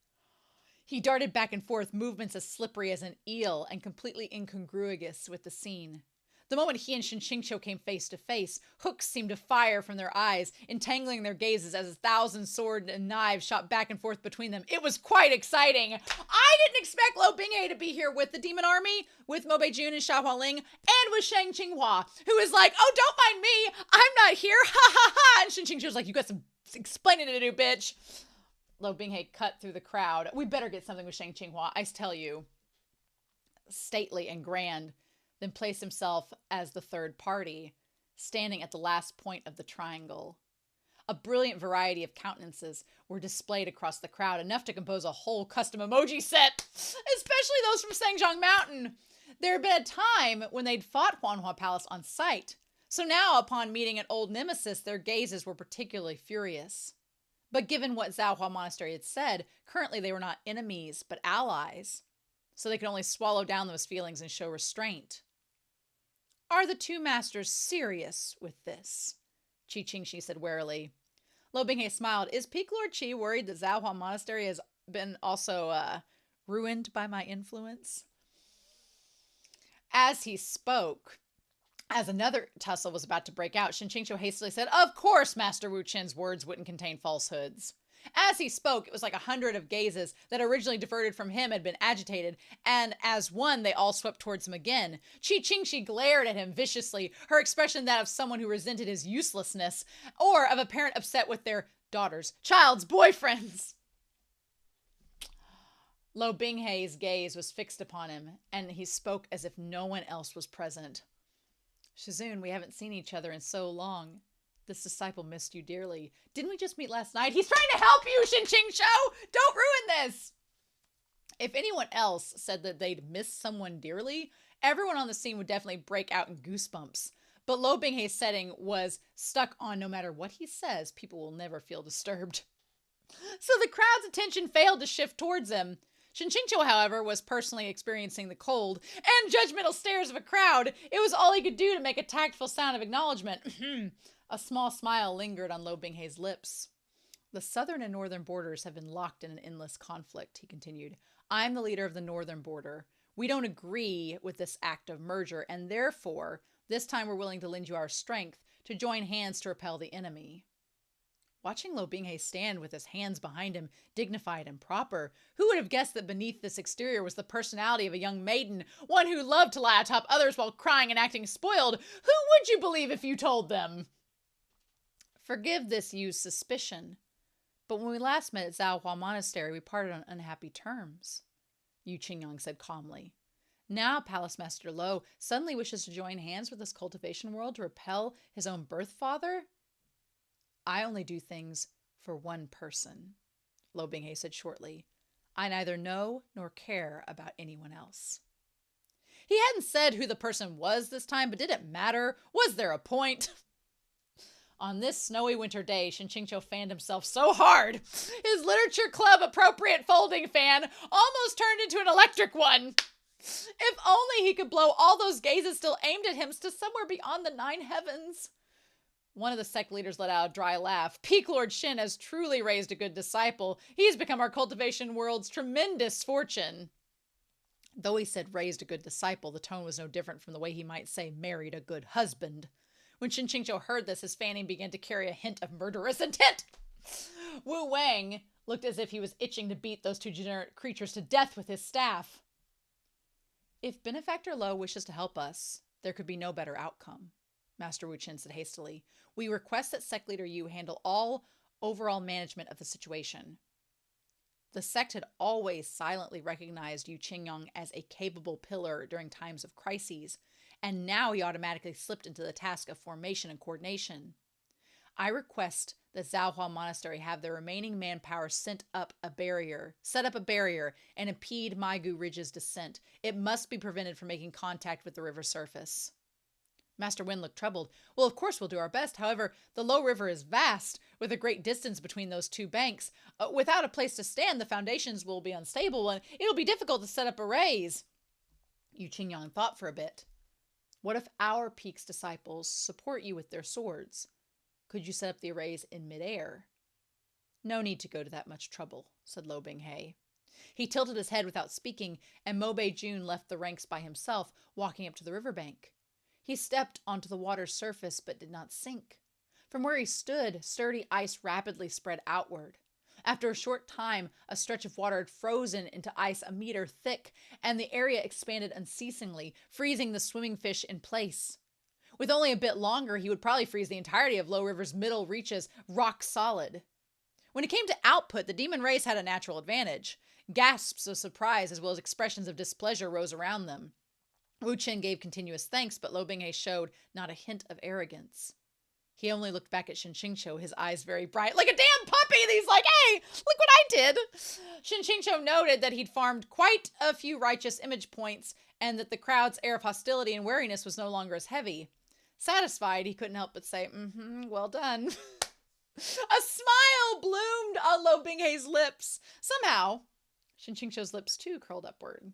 He darted back and forth, movements as slippery as an eel and completely incongruous with the scene. The moment he and Shen QingQiu came face to face, hooks seemed to fire from their eyes, entangling their gazes as 1,000 swords and knives shot back and forth between them. It was quite exciting. I didn't expect Lo Binghe to be here with the demon army, with Mo Beijun and Sha Hualing, and with Shang Qinghua, who is like, oh, don't mind me, I'm not here, ha ha ha. And Shen QingQiu was like, you got some explaining to do, bitch. Lo Binghe cut through the crowd. We better get something with Shang Qinghua, I tell you. Stately and grand. Then placed himself as the third party, standing at the last point of the triangle. A brilliant variety of countenances were displayed across the crowd, enough to compose a whole custom emoji set, especially those from Sangjiang Mountain. There had been a time when they'd fought Huanhua Palace on sight, so now, upon meeting an old nemesis, their gazes were particularly furious. But given what Zhaohua Monastery had said, currently they were not enemies, but allies, so they could only swallow down those feelings and show restraint. Are the two masters serious with this? Qi Qingxi said warily. Lo Binghe smiled. Is Peak Lord Qi worried that Zhaohua Monastery has been also ruined by my influence? As he spoke, as another tussle was about to break out, Shen QingQiu hastily said, of course Master Wu Qin's words wouldn't contain falsehoods. As he spoke, it was like 100 of gazes that originally diverted from him had been agitated, and as one, they all swept towards him again. Qi Qingxi glared at him viciously, her expression that of someone who resented his uselessness, or of a parent upset with their child's boyfriends. Lo Binghe's gaze was fixed upon him, and he spoke as if no one else was present. Shizun, we haven't seen each other in so long. This disciple missed you dearly. Didn't we just meet last night? He's trying to help you, Shen QingQiu! Don't ruin this! If anyone else said that they'd miss someone dearly, everyone on the scene would definitely break out in goosebumps. But Lo Binghe's setting was stuck on no matter what he says, people will never feel disturbed. So the crowd's attention failed to shift towards him. Shen QingQiu, however, was personally experiencing the cold and judgmental stares of a crowd. It was all he could do to make a tactful sound of acknowledgement. A small smile lingered on Lo Binghe's lips. The southern and northern borders have been locked in an endless conflict, he continued. I'm the leader of the northern border. We don't agree with this act of merger, and therefore, this time we're willing to lend you our strength to join hands to repel the enemy. Watching Lo Binghe stand with his hands behind him, dignified and proper, who would have guessed that beneath this exterior was the personality of a young maiden, one who loved to lie atop others while crying and acting spoiled? Who would you believe if you told them? Forgive this used suspicion, but when we last met at Zhaohua Monastery, we parted on unhappy terms, Yu Qingyang said calmly. Now Palace Master Lo suddenly wishes to join hands with this cultivation world to repel his own birth father? I only do things for one person, Lo Binghe said shortly. I neither know nor care about anyone else. He hadn't said who the person was this time, but did it matter? Was there a point? On this snowy winter day, Shen QingQiu fanned himself so hard, his literature club appropriate folding fan almost turned into an electric one. If only he could blow all those gazes still aimed at him to somewhere beyond the 9 heavens. One of the sect leaders let out a dry laugh. Peak Lord Shen has truly raised a good disciple. He's become our cultivation world's tremendous fortune. Though he said raised a good disciple, the tone was no different from the way he might say married a good husband. When Shen QingQiu heard this, his fanning began to carry a hint of murderous intent. Wu Wang looked as if he was itching to beat those 2 degenerate creatures to death with his staff. If Benefactor Lo wishes to help us, there could be no better outcome, Master Wu Chen said hastily. We request that Sect Leader Yu handle all overall management of the situation. The sect had always silently recognized Yu Qingyang as a capable pillar during times of crises, and now he automatically slipped into the task of formation and coordination. I request that Zhaohua Monastery have their remaining manpower set up a barrier, and impede Mai Gu Ridge's descent. It must be prevented from making contact with the river surface. Master Wen looked troubled. Well, of course we'll do our best. However, the low river is vast, with a great distance between those 2 banks. Without a place to stand, the foundations will be unstable, and it'll be difficult to set up arrays. Yu Qingyang thought for a bit. What if our Peak's disciples support you with their swords? Could you set up the arrays in midair? No need to go to that much trouble, said Lo Binghe. He tilted his head without speaking, and Mo Beijun left the ranks by himself, walking up to the riverbank. He stepped onto the water's surface, but did not sink. From where he stood, sturdy ice rapidly spread outward. After a short time, a stretch of water had frozen into ice a meter thick, and the area expanded unceasingly, freezing the swimming fish in place. With only a bit longer, he would probably freeze the entirety of Low River's middle reaches rock solid. When it came to output, the demon race had a natural advantage. Gasps of surprise as well as expressions of displeasure rose around them. Wu Chen gave continuous thanks, but Lo Binghe showed not a hint of arrogance. He only looked back at Shen QingQiu, his eyes very bright, like a damn puppy. And he's like, hey, look what I did. Shen QingQiu noted that he'd farmed quite a few righteous image points and that the crowd's air of hostility and wariness was no longer as heavy. Satisfied, he couldn't help but say, well done. A smile bloomed on Lo Binghe's lips. Somehow, Shen QingQiu's lips too curled upward.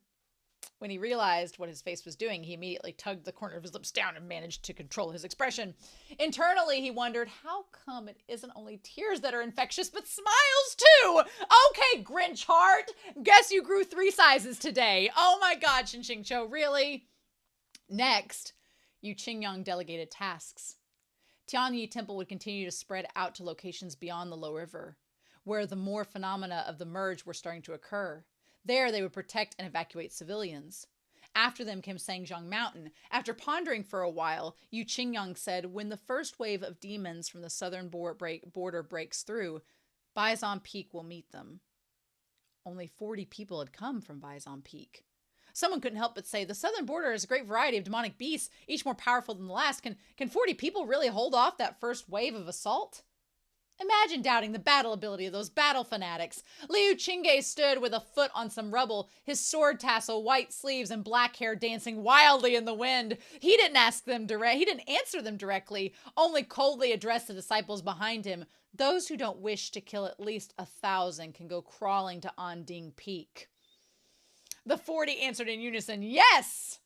When he realized what his face was doing, he immediately tugged the corner of his lips down and managed to control his expression. Internally, he wondered, how come it isn't only tears that are infectious, but smiles too? Okay, Grinch heart, guess you grew 3 sizes today. Oh my God, Shen QingQiu, really? Next, Yu Qingyang delegated tasks. Tianyi Temple would continue to spread out to locations beyond the Low River, where the more phenomena of the merge were starting to occur. There, they would protect and evacuate civilians. After them came Sangjiang Mountain. After pondering for a while, Yu Qingyang said, when the first wave of demons from the southern border breaks through, Baizan Peak will meet them. Only 40 people had come from Baizan Peak. Someone couldn't help but say, the southern border is a great variety of demonic beasts, each more powerful than the last. Can 40 people really hold off that first wave of assault? Imagine doubting the battle ability of those battle fanatics. Liu Qingge stood with a foot on some rubble, his sword tassel, white sleeves, and black hair dancing wildly in the wind. He didn't answer them directly, only coldly addressed the disciples behind him. Those who don't wish to kill at least 1,000 can go crawling to Anding Peak. The 40 answered in unison, yes!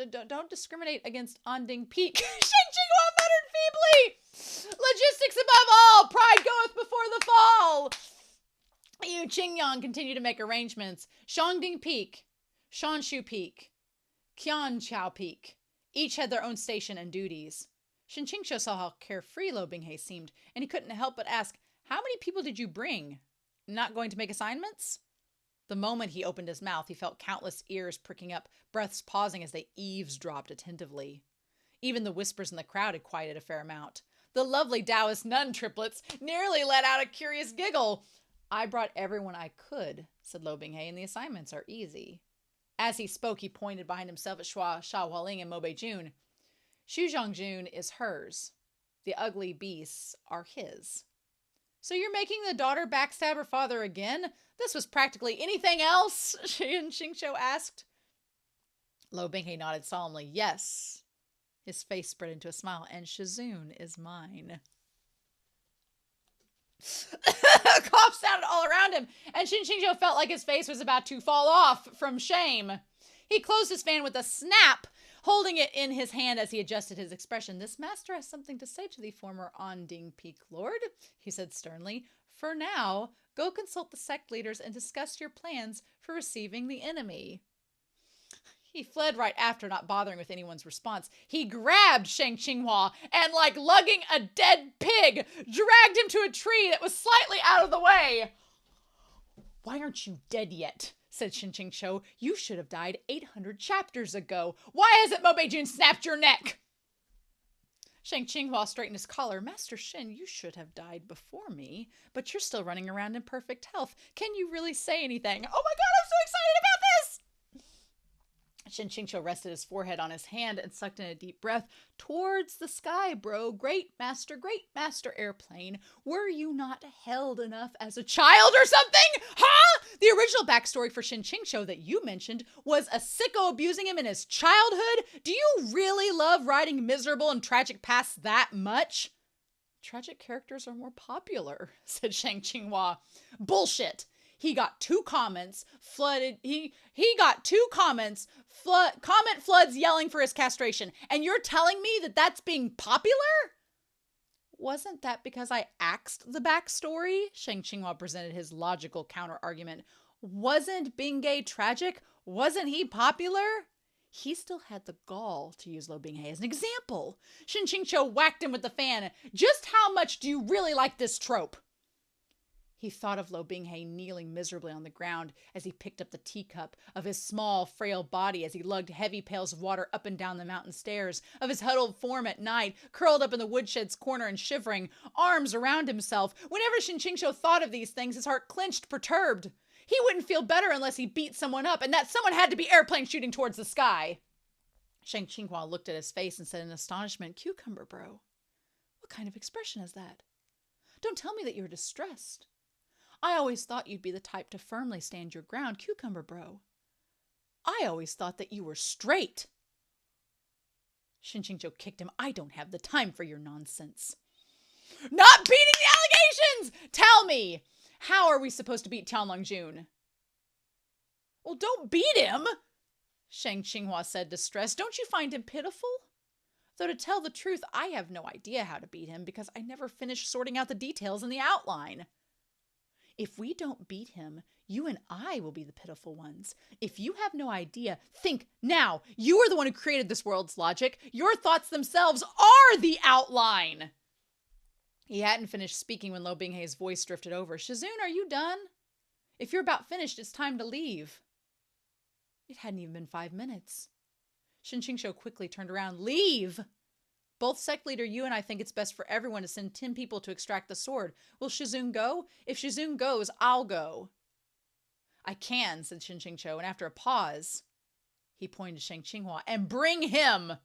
Don't discriminate against Anding Peak. Shen QingQiu muttered Logistics above all! Pride goeth before the fall! Yu Qingyang continued to make arrangements. Shangding Peak, Shanshu Peak, Qianqiao Peak, each had their own station and duties. Shen QingQiu saw how carefree Lo Binghe seemed, and he couldn't help but ask, "How many people did you bring? Not going to make assignments?" The moment he opened his mouth, he felt countless ears pricking up, breaths pausing as they eavesdropped attentively. Even the whispers in the crowd had quieted a fair amount. The lovely Taoist nun triplets nearly let out a curious giggle. "I brought everyone I could," said Lo Binghe, "and the assignments are easy." As he spoke, he pointed behind himself at Sha Hualing and Mo Beijun. "Xu Zhangjun is hers. The ugly beasts are his." "So you're making the daughter backstab her father again? This was practically anything else?" Shen QingQiu asked. Lo Binghe nodded solemnly. "Yes." His face spread into a smile. "And Shizun is mine." A cough sounded all around him, and Shen QingQiu felt like his face was about to fall off from shame. He closed his fan with a snap, holding it in his hand as he adjusted his expression. "This master has something to say to the former Onding Peak Lord," he said sternly. "For now, go consult the sect leaders and discuss your plans for receiving the enemy." He fled right after, not bothering with anyone's response. He grabbed Shen QingQiu and, like lugging a dead pig, dragged him to a tree that was slightly out of the way. "Why aren't you dead yet?" said Shen QingQiu. "You should have died 800 chapters ago. Why hasn't Mo Beijun snapped your neck?" Shen QingQiu straightened his collar. "Master Shen, you should have died before me, but you're still running around in perfect health. Can you really say anything?" "Oh my god, I'm so excited about this!" Shen QingQiu rested his forehead on his hand and sucked in a deep breath. "Towards the sky, bro. Great master airplane. Were you not held enough as a child or something? Huh? The original backstory for Shen QingQiu that you mentioned was a sicko abusing him in his childhood? Do you really love writing miserable and tragic pasts that much?" "Tragic characters are more popular," said Shen QingQiu. "Bullshit. He got two comments flooded. He got two comments. Comment floods yelling for his castration. And you're telling me that that's being popular?" "Wasn't that because I axed the backstory?" Shen QingQiu presented his logical counter-argument. "Wasn't Binghe tragic? Wasn't he popular?" He still had the gall to use Lo Binghe as an example. Shen QingQiu whacked him with the fan. "Just how much do you really like this trope?" He thought of Lo Binghe kneeling miserably on the ground as he picked up the teacup, of his small, frail body as he lugged heavy pails of water up and down the mountain stairs, of his huddled form at night, curled up in the woodshed's corner and shivering, arms around himself. Whenever Shen QingQiu thought of these things, his heart clenched, perturbed. He wouldn't feel better unless he beat someone up, and that someone had to be airplane shooting towards the sky. Shen QingQiu looked at his face and said in astonishment, "Cucumber bro, what kind of expression is that? Don't tell me that you're distressed. I always thought you'd be the type to firmly stand your ground, Cucumber bro. I always thought that you were straight." Shen QingQiu kicked him. "I don't have the time for your nonsense." "Not beating the allegations! Tell me, how are we supposed to beat Tianlongjun?" "Well, don't beat him," Shen QingQiu said, distressed. "Don't you find him pitiful? Though to tell the truth, I have no idea how to beat him because I never finished sorting out the details in the outline. If we don't beat him, you and I will be the pitiful ones. If you have no idea, think now. You are the one who created this world's logic. Your thoughts themselves are the outline." He hadn't finished speaking when Lo Binghe's voice drifted over. "Shizun, are you done? If you're about finished, it's time to leave." It hadn't even been 5 minutes. Shen QingQiu quickly turned around. "Leave? Both sect leader you and I think it's best for everyone to send 10 people to extract the sword. Will Shizun go? If Shizun goes, I'll go." "I can," said Shen QingQiu, and after a pause, he pointed to Shen QingQiu. "And bring him."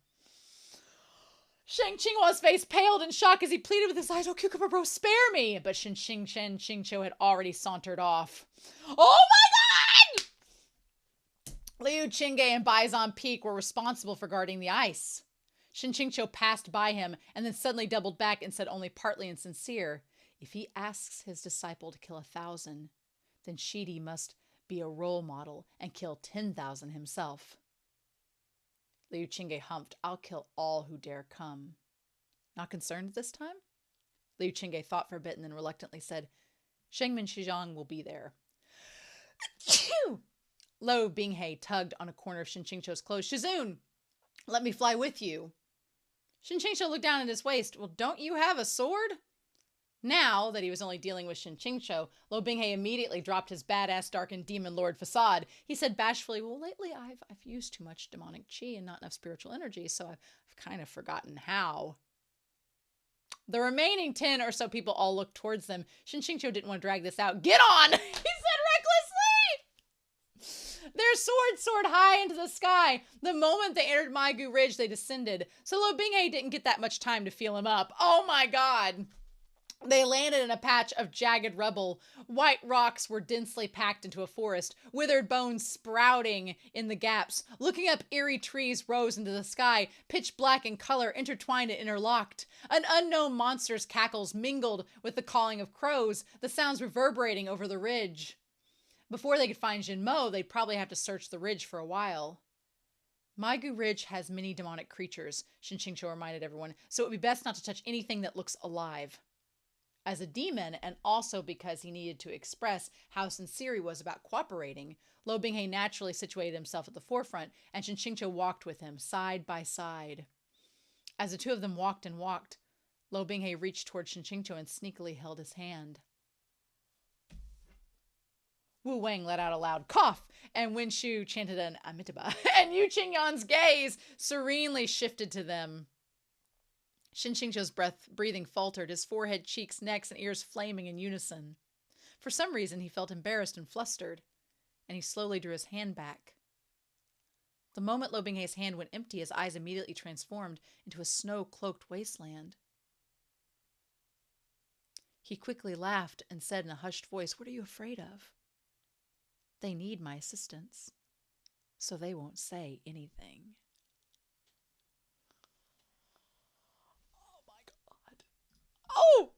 Shen QingQiu's face paled in shock as he pleaded with his eyes, "Oh, Cucumber bro, spare me!" But Shen QingQiu had already sauntered off. "Oh my god!" Liu Qingge and Baizan Peak were responsible for guarding the ice. Shen QingQiu passed by him and then suddenly doubled back and said only partly insincere, "If he asks his disciple to kill 1,000, then Shidi must be a role model and kill 10,000 himself." Liu Qingge humphed. "I'll kill all who dare come." Not concerned this time? Liu Qingge thought for a bit and then reluctantly said, Shengmen Shizhong will be there. Lo Binghe tugged on a corner of Shen QingQiu's clothes. Shizun, let me fly with you. Shen QingQiu looked down at his waist. Well, don't you have a sword? Now that he was only dealing with Shen QingQiu, Lo Binghe immediately dropped his badass darkened demon lord facade. He said bashfully, well, lately I've used too much demonic chi and not enough spiritual energy, so I've kind of forgotten how. The remaining 10 or so people all looked towards them. Shen QingQiu didn't want to drag this out. Get on! He said recklessly! Their swords soared high into the sky. The moment they entered Mai Gu Ridge, they descended. So Lo Binghe didn't get that much time to feel him up. Oh my god! They landed in a patch of jagged rubble. White rocks were densely packed into a forest, withered bones sprouting in the gaps. Looking up, eerie trees rose into the sky, pitch black in color, intertwined and interlocked. An unknown monster's cackles mingled with the calling of crows, the sounds reverberating over the ridge. Before they could find Jinmo, they'd probably have to search the ridge for a while. Mai Gu Ridge has many demonic creatures, Shen QingQiu reminded everyone, so it would be best not to touch anything that looks alive. As a demon, and also because he needed to express how sincere he was about cooperating, Lo Binghe naturally situated himself at the forefront, and Shen QingQiu walked with him, side by side. As the two of them walked and walked, Lo Binghe reached toward Shen QingQiu and sneakily held his hand. Wu Wang let out a loud cough, and Wen Shu chanted an Amitabha, and Yu Qingyan's gaze serenely shifted to them. Shen QingQiu's breathing faltered, his forehead, cheeks, necks, and ears flaming in unison. For some reason, he felt embarrassed and flustered, and he slowly drew his hand back. The moment Lo Binghe's hand went empty, his eyes immediately transformed into a snow-cloaked wasteland. He quickly laughed and said in a hushed voice, "What are you afraid of? They need my assistance, so they won't say anything." Oh!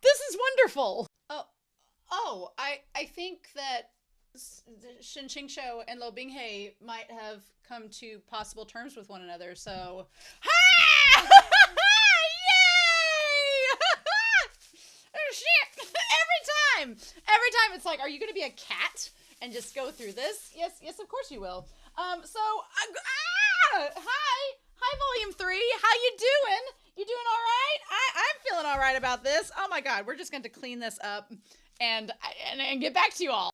This is wonderful. I think that Shen QingQiu and Lo Binghe might have come to possible terms with one another, so... Ha! Yay! Shit! Every time it's like, are you gonna be a cat and just go through this? Yes, of course you will. Hi, Volume 3. How you doing? You doing all right? I'm feeling all right about this. Oh my god, we're just going to clean this up and get back to you all.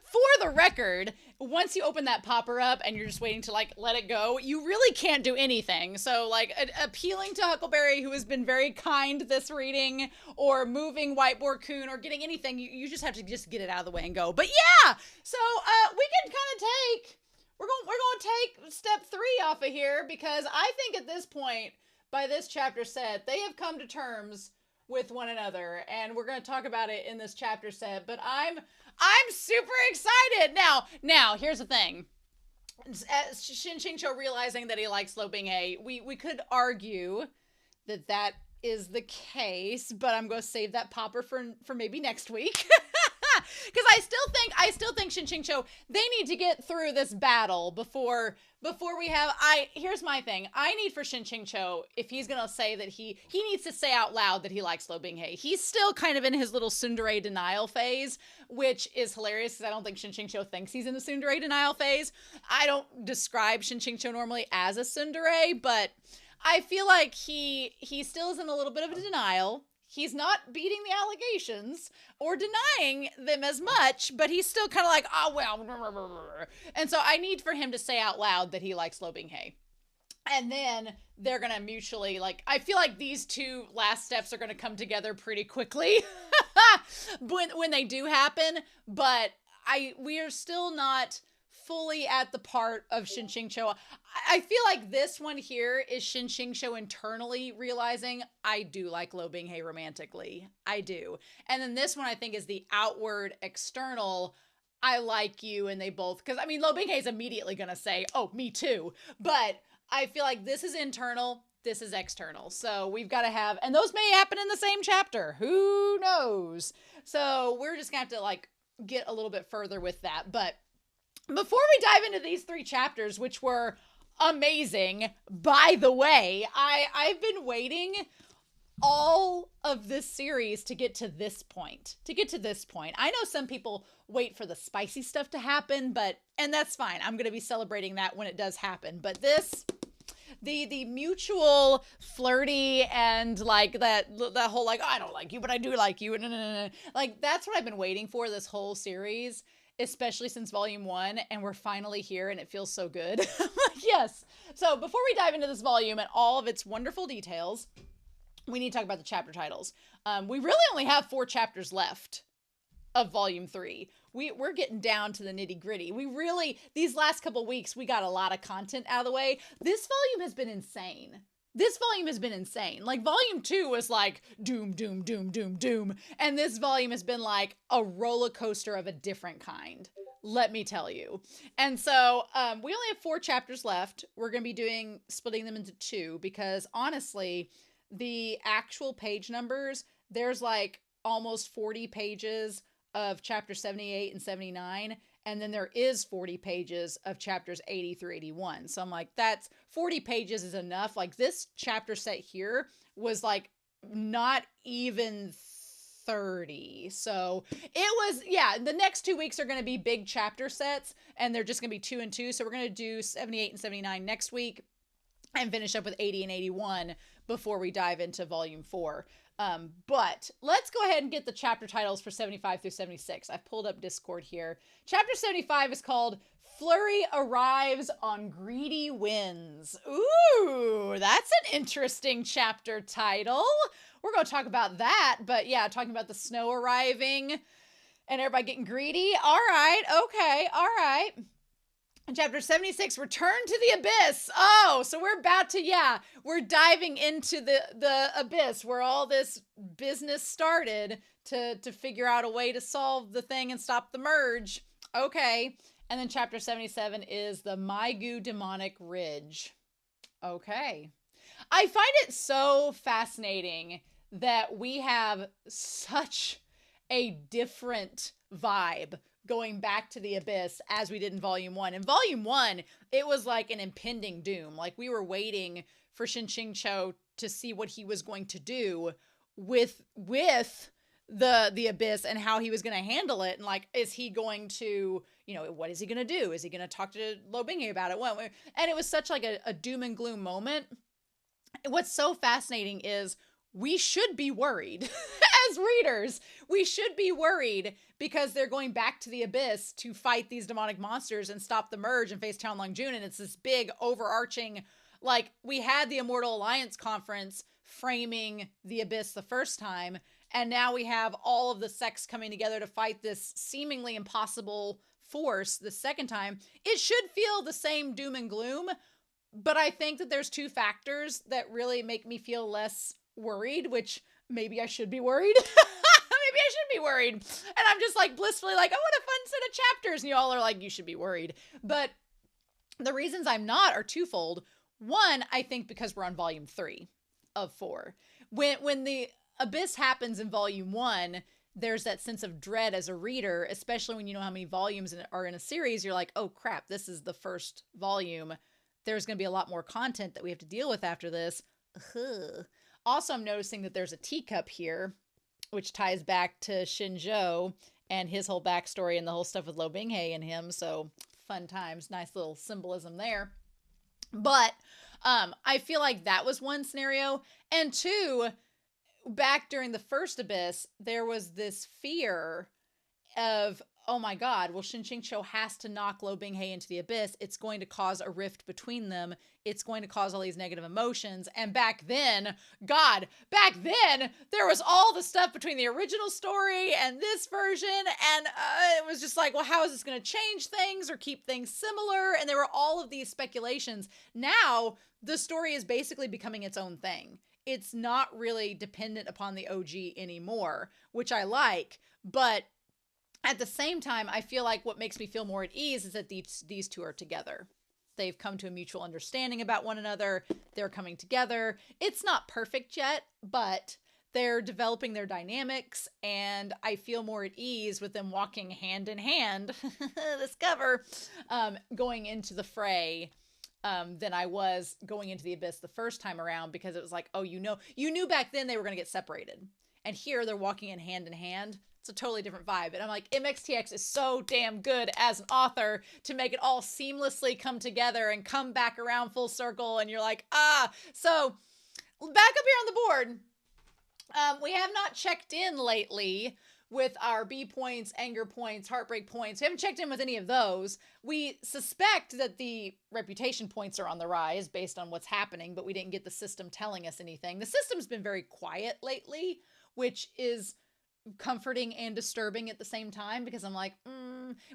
For the record, once you open that popper up and you're just waiting to like let it go, you really can't do anything. So like appealing to Huckleberry, who has been very kind this reading, or moving Whiteboard Coon, or getting anything, you just have to just get it out of the way and go. But yeah, so we can kind of take... We're going to take step 3 off of here, because I think at this point, by this chapter set, they have come to terms with one another, and we're going to talk about it in this chapter set. But I'm super excited. Now here's the thing. As Shen QingQiu realizing that he likes Lo Binghe, we could argue that is the case, but I'm going to save that popper for maybe next week. Because I still think Shen QingQiu, they need to get through this battle before we have... Here's my thing. I need for Shen QingQiu, if he's going to say that he needs to say out loud that he likes Lo Binghe. He's still kind of in his little tsundere denial phase, which is hilarious because I don't think Shen QingQiu thinks he's in a tsundere denial phase. I don't describe Shen QingQiu normally as a tsundere, but I feel like he still is in a little bit of a denial. He's not beating the allegations or denying them as much, but he's still kind of like, oh, well. And so I need for him to say out loud that he likes Lo Binghe. And then they're going to mutually, like, I feel like these two last steps are going to come together pretty quickly when they do happen. But we are still not fully at the part of Shen QingQiu. I feel like this one here is Shen QingQiu internally realizing, I do like Lo Binghe romantically. I do. And then this one I think is the outward, external, I like you, and they both, because I mean, Lo Binghe is immediately going to say, oh, me too. But I feel like this is internal, this is external. So we've got to have, and those may happen in the same chapter. Who knows? So we're just going to have to like get a little bit further with that. But before we dive into these 3 chapters, which were amazing, by the way, I've been waiting all of this series to get to this point. I know some people wait for the spicy stuff to happen, and that's fine. I'm going to be celebrating that when it does happen. But the mutual flirty and like that whole like, oh, I don't like you, but I do like you. Like, that's what I've been waiting for this whole series, especially since volume 1, and we're finally here and it feels so good. Like, yes. So before we dive into this volume and all of its wonderful details, we need to talk about the chapter titles. We really only have 4 chapters left of volume 3. We're getting down to the nitty gritty. These last couple weeks, we got a lot of content out of the way. This volume has been insane. Like, volume 2 was like doom, doom, doom, doom, doom. And this volume has been like a roller coaster of a different kind, let me tell you. And so we only have 4 chapters left. We're going to be splitting them into 2 because honestly, the actual page numbers, there's like almost 40 pages of chapter 78 and 79, and then there is 40 pages of chapters 80 through 81. So I'm like, that's 40 pages is enough. Like, this chapter set here was like not even 30. So it was, yeah, the next 2 weeks are going to be big chapter sets, and they're just going to be 2 and 2. So we're going to do 78 and 79 next week and finish up with 80 and 81 before we dive into volume 4. But let's go ahead and get the chapter titles for 75 through 76. I've pulled up Discord here. Chapter 75 is called Flurry Arrives on Greedy Winds. Ooh, that's an interesting chapter title. We're going to talk about that. But yeah, talking about the snow arriving and everybody getting greedy. All right. Okay. All right. Chapter 76, Return to the Abyss. Oh, so we're about to, we're diving into the abyss where all this business started to figure out a way to solve the thing and stop the merge. Okay. And then chapter 77 is the Mai Gu Ridge. Okay. I find it so fascinating that we have such a different vibe going back to the abyss as we did in volume 1. In volume 1, it was like an impending doom. Like, we were waiting for Shen QingQiu to see what he was going to do with the abyss and how he was going to handle it. And like, is he going to, what is he going to do? Is he going to talk to Lo Binghe about it? And it was such like a doom and gloom moment. What's so fascinating is we should be worried as readers. We should be worried because they're going back to the abyss to fight these demonic monsters and stop the merge and face Town Long Jun. And it's this big overarching, like, we had the Immortal Alliance conference framing the abyss the first time. And now we have all of the sects coming together to fight this seemingly impossible force the second time. It should feel the same doom and gloom, but I think that there's 2 factors that really make me feel less worried, which maybe I should be worried. Maybe I should be worried. And I'm just like blissfully like, oh, what a fun set of chapters. And y'all are like, you should be worried. But the reasons I'm not are twofold. One, I think because we're on volume 3 of 4. When the abyss happens in volume 1, there's that sense of dread as a reader, especially when you know how many volumes are in a series. You're like, oh crap, this is the first volume. There's going to be a lot more content that we have to deal with after this. Ugh. Also, I'm noticing that there's a teacup here, which ties back to Shinzhou and his whole backstory and the whole stuff with Lo Binghe and him. So fun times, nice little symbolism there. But I feel like that was one scenario. And 2, back during the first abyss, there was this fear of, oh my God, well, Shen QingQiu has to knock Lo Binghe into the abyss. It's going to cause a rift between them. It's going to cause all these negative emotions. And back then, there was all the stuff between the original story and this version. And it was just like, well, how is this going to change things or keep things similar? And there were all of these speculations. Now, the story is basically becoming its own thing. It's not really dependent upon the OG anymore, which I like. But at the same time, I feel like what makes me feel more at ease is that these 2 are together. They've come to a mutual understanding about one another. They're coming together. It's not perfect yet, but they're developing their dynamics, and I feel more at ease with them walking hand in hand, this cover, going into the fray than I was going into the Abyss the first time around, because it was like, oh, you knew back then they were going to get separated. And here they're walking in hand. It's a totally different vibe. And I'm like, MXTX is so damn good as an author to make it all seamlessly come together and come back around full circle. And you're like, so back up here on the board. We have not checked in lately with our B points, anger points, heartbreak points. We haven't checked in with any of those. We suspect that the reputation points are on the rise based on what's happening, but we didn't get the system telling us anything. The system's been very quiet lately, which is comforting and disturbing at the same time, because I'm like,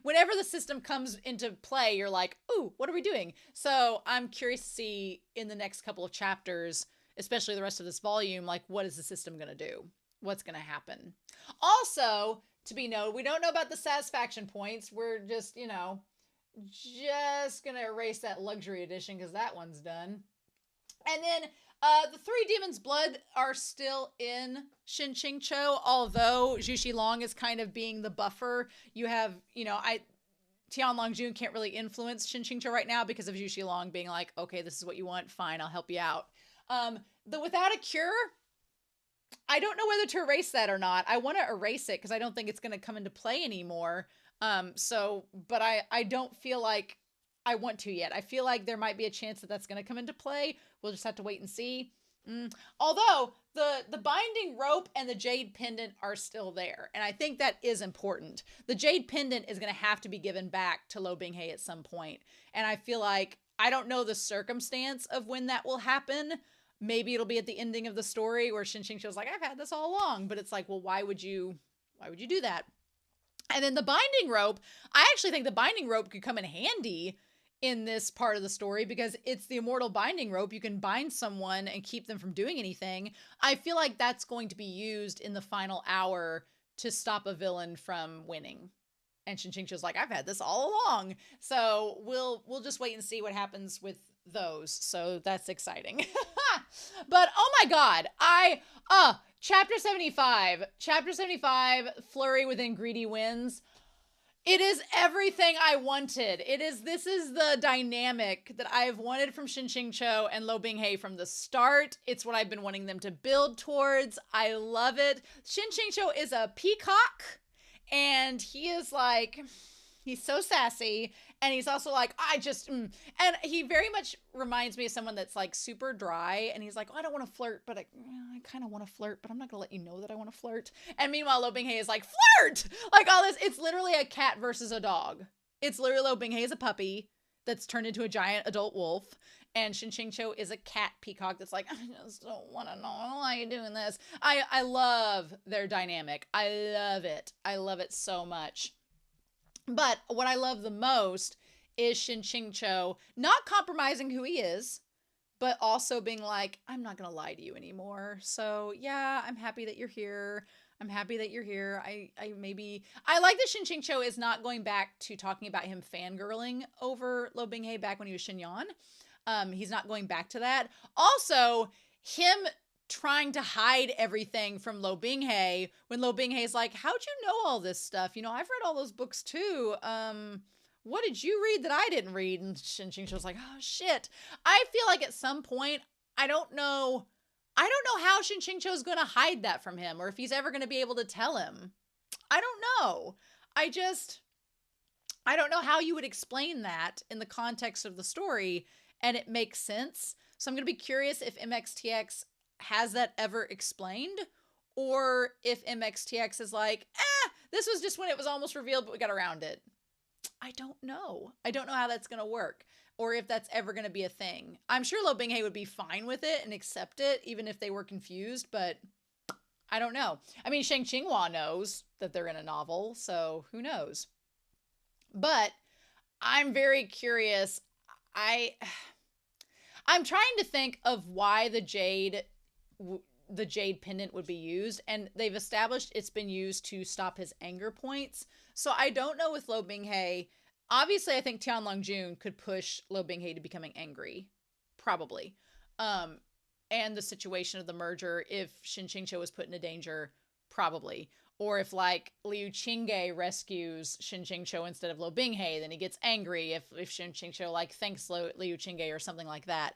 whenever the system comes into play, you're like, ooh, what are we doing? So I'm curious to see in the next couple of chapters, especially the rest of this volume, like, what is the system going to do? What's going to happen? Also, to be noted, we don't know about the satisfaction points. We're just, just going to erase that luxury edition because that one's done. And then the 3 Demons' Blood are still in Shen QingQiu, although Zhu Xilong is kind of being the buffer. You have, Tian Longjun can't really influence Shen QingQiu right now because of Zhu Xilong being like, okay, this is what you want. Fine, I'll help you out. The Without a Cure, I don't know whether to erase that or not. I want to erase it because I don't think it's going to come into play anymore. But I don't feel like I want to yet. I feel like there might be a chance that that's going to come into play. We'll just have to wait and see. Although the binding rope and the jade pendant are still there. And I think that is important. The jade pendant is going to have to be given back to Lo Binghe at some point. And I feel like, I don't know the circumstance of when that will happen. Maybe it'll be at the ending of the story where Shen QingQiu's like, I've had this all along. But it's like, well, why would you do that? And then the binding rope, I actually think the binding rope could come in handy in this part of the story because it's the immortal binding rope. You can bind someone and keep them from doing anything. I feel like that's going to be used in the final hour to stop a villain from winning. And Shen QingQiu's like, I've had this all along. So we'll just wait and see what happens with those. So that's exciting. But oh my God, Chapter 75, Flurry Within Greedy Winds. It is everything I wanted. This is the dynamic that I've wanted from Shen QingQiu and Lo Binghe from the start. It's what I've been wanting them to build towards. I love it. Shen QingQiu is a peacock, and he is like, he's so sassy. And he's also like, and he very much reminds me of someone that's like super dry. And he's like, I don't want to flirt, but I kind of want to flirt, but I'm not going to let you know that I want to flirt. And meanwhile, Lo Binghe is like, flirt! Like all this, it's literally a cat versus a dog. It's literally Lo Binghe is a puppy that's turned into a giant adult wolf. And Shen QingQiu is a cat peacock that's like, I just don't want to know why you're doing this. I love their dynamic. I love it. I love it so much. But what I love the most is Shen QingQiu not compromising who he is, but also being like, I'm not going to lie to you anymore. So yeah, I'm happy that you're here. I like that Shen QingQiu is not going back to talking about him fangirling over Lo Binghe back when he was Shenyan. He's not going back to that. Also, him trying to hide everything from Lo Binghe when Lo Binghe's like, how'd you know all this stuff? I've read all those books too. What did you read that I didn't read? And Shen QingQiu's like, oh shit. I feel like at some point, I don't know how Shen QingQiu is going to hide that from him or if he's ever going to be able to tell him. I don't know. I don't know how you would explain that in the context of the story and it makes sense. So I'm going to be curious if MXTX has that ever explained, or if MXTX is like, this was just when it was almost revealed, but we got around it. I don't know. I don't know how that's going to work, or if that's ever going to be a thing. I'm sure Lo Binghe would be fine with it and accept it, even if they were confused, but I don't know. I mean, Shang Qinghua knows that they're in a novel, so who knows? But I'm very curious. I'm trying to think of why the jade pendant would be used, and they've established it's been used to stop his anger points. So I don't know with Lo Binghe. Obviously, I think Tian Longjun could push Lo Binghe to becoming angry, probably. and the situation of the merger, if Shen QingQiu was put into danger, probably. Or if like Liu Qingge rescues Shen QingQiu instead of Lo Binghe, then he gets angry. If Shen QingQiu like thanks Liu Qingge or something like that,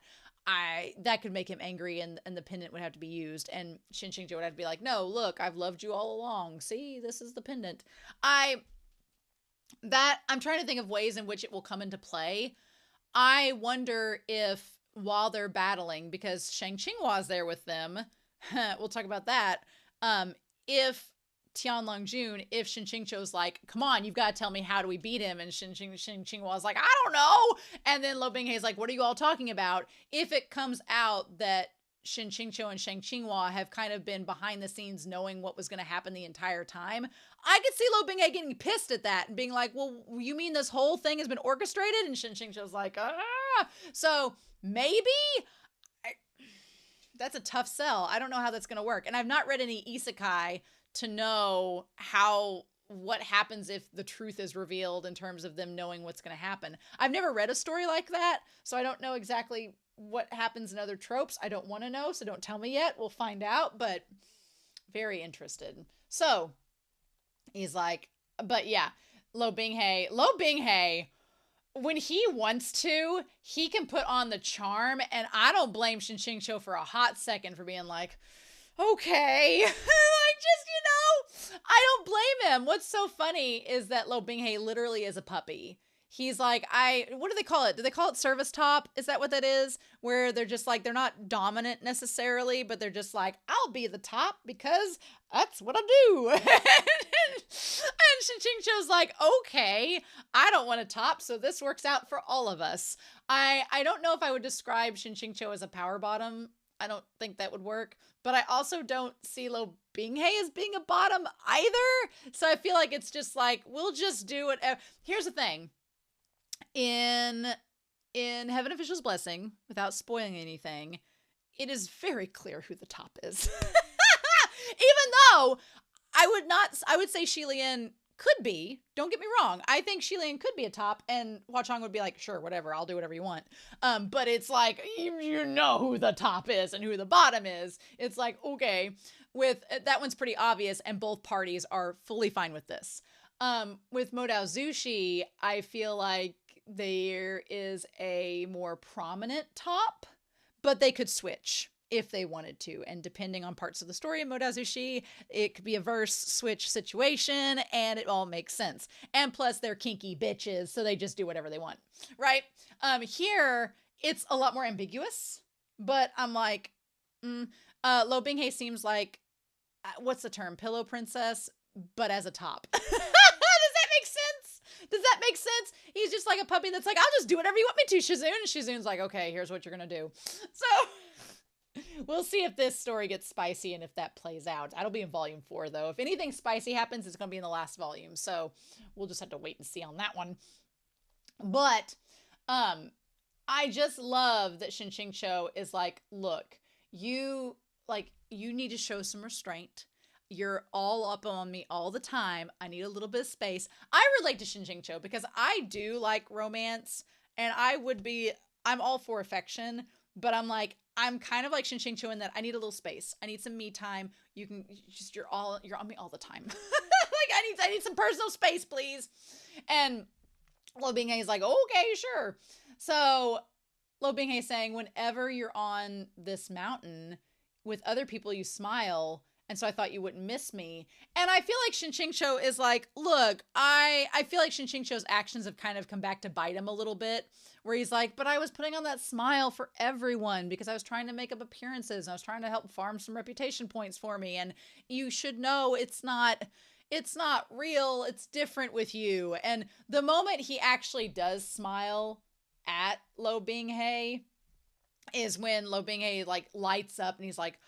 that could make him angry, and the pendant would have to be used, and Shen QingQiu would have to be like, no, look, I've loved you all along. See, this is the pendant. I'm trying to think of ways in which it will come into play. I wonder if while they're battling, because Shang Qinghua there with them, we'll talk about that. If Tianlong Jun, if Shen QingQiu's like, come on, you've got to tell me, how do we beat him? And Shen Qinghua's like, I don't know. And then Lo Binghe's like, what are you all talking about? If it comes out that Shen QingQiu and Shang Qinghua have kind of been behind the scenes knowing what was going to happen the entire time, I could see Lo Binghe getting pissed at that and being like, well, you mean this whole thing has been orchestrated? And Shen QingQiu's like, ah. So maybe that's a tough sell. I don't know how that's going to work. And I've not read any isekai to know what happens if the truth is revealed in terms of them knowing what's going to happen. I've never read a story like that, so I don't know exactly what happens in other tropes. I don't want to know, so don't tell me yet. We'll find out, but very interested. So he's like, but yeah, Lo Binghe, when he wants to, he can put on the charm, and I don't blame Shen QingQiu for a hot second for being like, okay, like, just, I don't blame him. What's so funny is that Lo Binghe literally is a puppy. He's like, what do they call it? Do they call it service top? Is that what that is? Where they're just like, they're not dominant necessarily, but they're just like, I'll be the top because that's what I do. And Shen QingQiu's like, okay, I don't want to top, so this works out for all of us. I don't know if I would describe Shen QingQiu as a power bottom. I don't think that would work, but I also don't see Lo Binghe as being a bottom either. So I feel like it's just like, we'll just do it. Here's the thing. In Heaven Official's Blessing, without spoiling anything, it is very clear who the top is. Even though I would say Shi Lian could be, don't get me wrong, I think Shi Lian could be a top, and Hua Chong would be like, sure, whatever, I'll do whatever you want. But it's like, you know who the top is and who the bottom is. It's like, okay, with that one's pretty obvious, and both parties are fully fine with this. With Modao Zushi, I feel like there is a more prominent top, but they could switch if they wanted to. And depending on parts of the story in Modao Zushi, it could be a verse switch situation, and it all makes sense. And plus, they're kinky bitches, so they just do whatever they want, right? Here, it's a lot more ambiguous, but I'm like, Lo Binghe seems like, what's the term? Pillow princess, but as a top. Does that make sense? He's just like a puppy that's like, I'll just do whatever you want me to, Shizune. And Shizune's like, okay, here's what you're going to do. So we'll see if this story gets spicy and if that plays out. That'll be in volume 4, though. If anything spicy happens, it's going to be in the last volume. So we'll just have to wait and see on that one. But I just love that Shen QingQiu is like, look, you need to show some restraint. You're all up on me all the time. I need a little bit of space. I relate to Shen QingQiu because I do like romance, and I'm all for affection, but I'm kind of like Shen QingQiu in that I need a little space. I need some me time. You're on me all the time. Like I need some personal space, please. And Lo Binghe is like, okay, sure. So Lo Binghe is saying, whenever you're on this mountain with other people, you smile. And so I thought you wouldn't miss me. And I feel like Shen QingQiu is like, look, I feel like Shen QingQiu's actions have kind of come back to bite him a little bit, where he's like, but I was putting on that smile for everyone because I was trying to make up appearances and I was trying to help farm some reputation points for me. And you should know it's not real. It's different with you. And the moment he actually does smile at Lo Binghe is when Lo Binghe like lights up and he's like,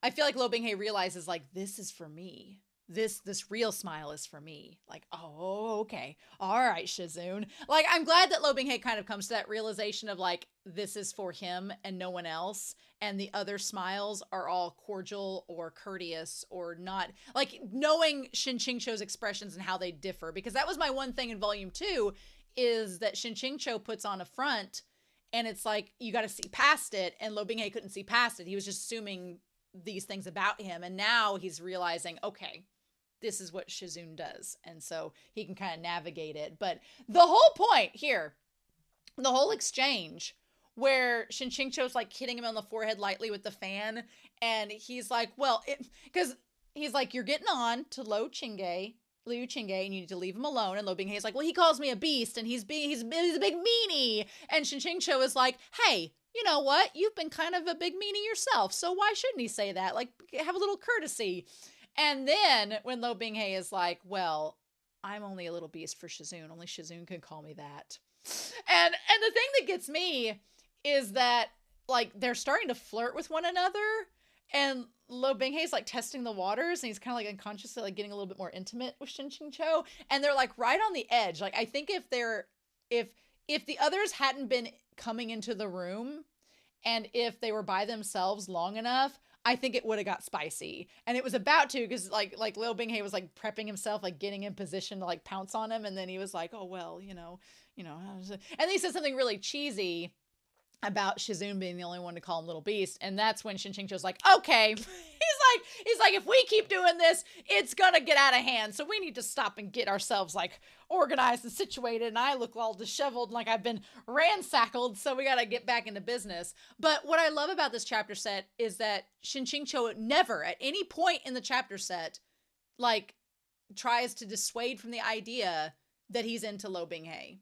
I feel like Lo Binghe realizes like, this is for me. This real smile is for me. Like, oh, okay. All right, Shizune. Like, I'm glad that Lo Binghe kind of comes to that realization of like, this is for him and no one else. And the other smiles are all cordial or courteous or not. Like, knowing Shen QingQiu's expressions and how they differ. Because that was my one thing in volume 2 is that Shen QingQiu puts on a front And it's like, you got to see past it. And Lo Binghe couldn't see past it. He was just assuming these things about him. And now he's realizing, okay, this is what Shizun does. And so he can kind of navigate it. But the whole point here, the whole exchange where Shen QingQiu's like hitting him on the forehead lightly with the fan. And he's like, well, because he's like, you're getting on to Liu Qingge, and you need to leave him alone. And Lo Binghe is like, well, he calls me a beast and he's a big meanie. And Shen QingQiu is like, hey, you know what? You've been kind of a big meanie yourself. So why shouldn't he say that? Like, have a little courtesy. And then when Lo Binghe is like, well, I'm only a little beast for Shizun. Only Shizun can call me that. And the thing that gets me is that, like, they're starting to flirt with one another. And Lo Binghe is like testing the waters, and he's kind of like unconsciously like getting a little bit more intimate with Shen QingQiu. And they're like right on the edge. Like, I think if the others hadn't been coming into the room, and if they were by themselves long enough, I think it would have got spicy. And it was about to, because like Lo Binghe was like prepping himself, like getting in position to like pounce on him. And then he was like, oh, well, you know, and then he said something really cheesy about Shizun being the only one to call him Little Beast. And that's when Shen QingQiu's like, okay. He's like, if we keep doing this, it's gonna get out of hand. So we need to stop and get ourselves like organized and situated. And I look all disheveled and like I've been ransackled. So we gotta get back into business. But what I love about this chapter set is that Shen QingQiu never at any point in the chapter set, like, tries to dissuade from the idea that he's into Lo Binghe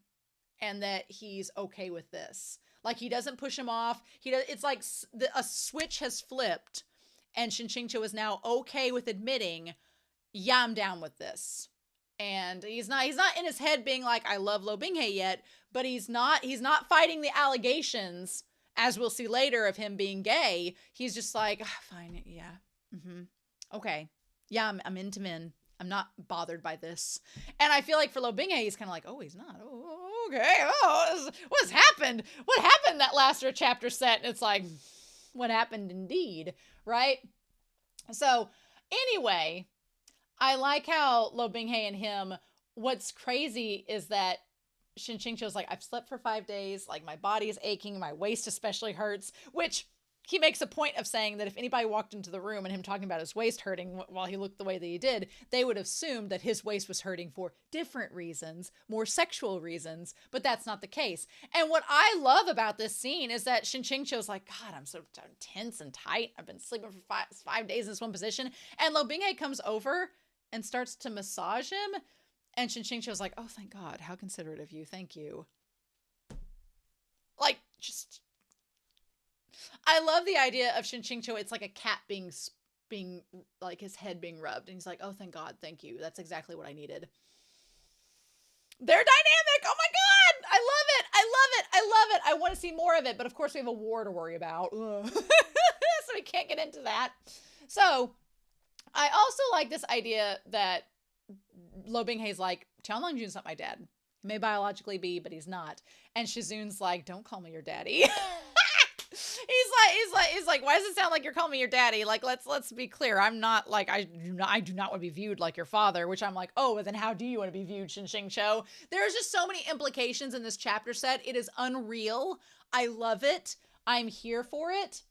and that he's okay with this. Like, he doesn't push him off. It's like a switch has flipped, and Shen QingQiu is now okay with admitting, yeah, I'm down with this. And he's not in his head being like, I love Lo Binghe yet, but he's not fighting the allegations, as we'll see later, of him being gay. He's just like, fine, yeah, okay, yeah, I'm into men. I'm not bothered by this. And I feel like for Lo Binghe, he's kind of like, oh, he's not. Oh, okay. Oh, what's happened? What happened that last chapter set? And it's like, what happened indeed, right? So anyway, I like how Lo Binghe and him, what's crazy is that Shen QingQiu's like, I've slept for 5 days. Like, my body is aching. My waist especially hurts, which he makes a point of saying that if anybody walked into the room and him talking about his waist hurting while he looked the way that he did, they would assume that his waist was hurting for different reasons, more sexual reasons, but that's not the case. And what I love about this scene is that Shen QingQiu's like, God, I'm so tense and tight. I've been sleeping for five days in this one position. And Lo Binghe comes over and starts to massage him. And Shen QingQiu's like, oh, thank God. How considerate of you. Thank you. Like, just... I love the idea of Shen QingQiu. It's like a cat being like his head being rubbed. And he's like, oh, thank God. Thank you. That's exactly what I needed. They're dynamic. Oh my God. I love it. I love it. I love it. I want to see more of it. But of course we have a war to worry about. So we can't get into that. So I also like this idea that Lo Binghe's like, Tianlong Jun's not my dad. He may biologically be, but he's not. And Shizun's like, don't call me your daddy. He's like, why does it sound like you're calling me your daddy? Like, let's be clear. I'm not like, I do not want to be viewed like your father, which I'm like, oh, well, then how do you want to be viewed, Shen QingQiu? There's just so many implications in this chapter set. It is unreal. I love it. I'm here for it.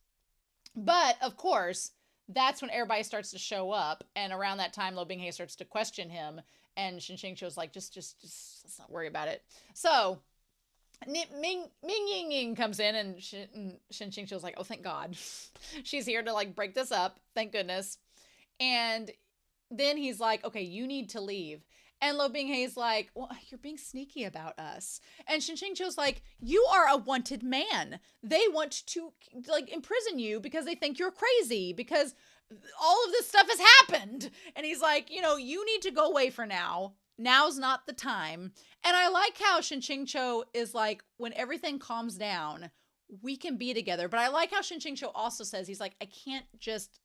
But of course, that's when everybody starts to show up. And around that time, Lo Binghe starts to question him. And Shen QingQiu's like, just let's not worry about it. So Ming Ying comes in, and Shen QingQiu's like, oh, thank God. She's here to like break this up. Thank goodness. And then he's like, okay, you need to leave. And Lo Binghe's like, well, you're being sneaky about us. And Shen QingQiu's like, you are a wanted man. They want to like imprison you because they think you're crazy, because all of this stuff has happened. And he's like, you need to go away for now. Now's not the time. And I like how Shen QingQiu is like, when everything calms down, we can be together. But I like how Shen QingQiu also says, he's like, I can't just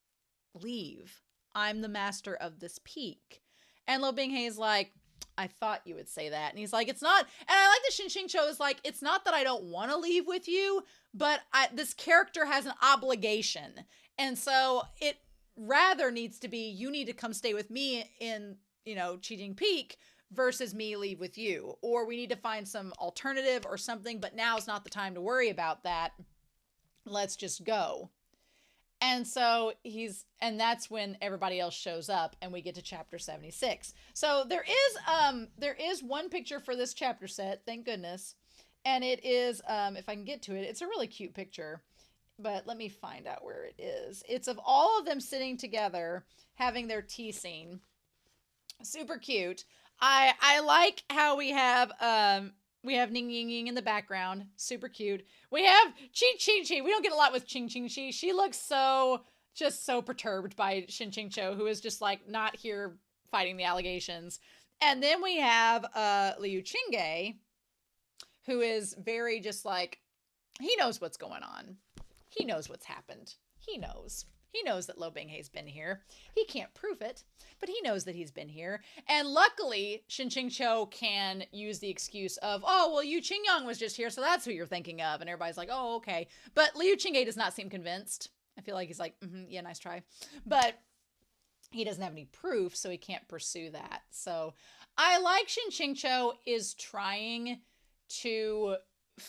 leave. I'm the master of this peak. And Lo Binghe is like, I thought you would say that. And he's like, it's not. And I like that Shen QingQiu is like, it's not that I don't want to leave with you, but this character has an obligation. And so it rather needs to be, you need to come stay with me in, Cheating Peak, versus me leave with you, or we need to find some alternative or something, but now's not the time to worry about that. Let's just go. And so and that's when everybody else shows up and we get to chapter 76. So there is one picture for this chapter set, thank goodness. And it is, if I can get to it, it's a really cute picture, but let me find out where it is. It's of all of them sitting together, having their tea scene. Super cute. I like how we have Ning Ying Ying in the background. Super cute. We have Qing. We don't get a lot with Qing. She looks so perturbed by Shen QingQiu, who is just like not here fighting the allegations. And then we have Liu Qingge, who is very just like, he knows what's going on. He knows what's happened. He knows. He knows that Lo Binghei's been here. He can't prove it, but he knows that he's been here. And luckily, Shen QingQiu can use the excuse of, oh, well, Yu Qingyang was just here, so that's who you're thinking of. And everybody's like, oh, okay. But Liu Qingge does not seem convinced. I feel like he's like, yeah, nice try. But he doesn't have any proof, so he can't pursue that. So I like Shen QingQiu is trying to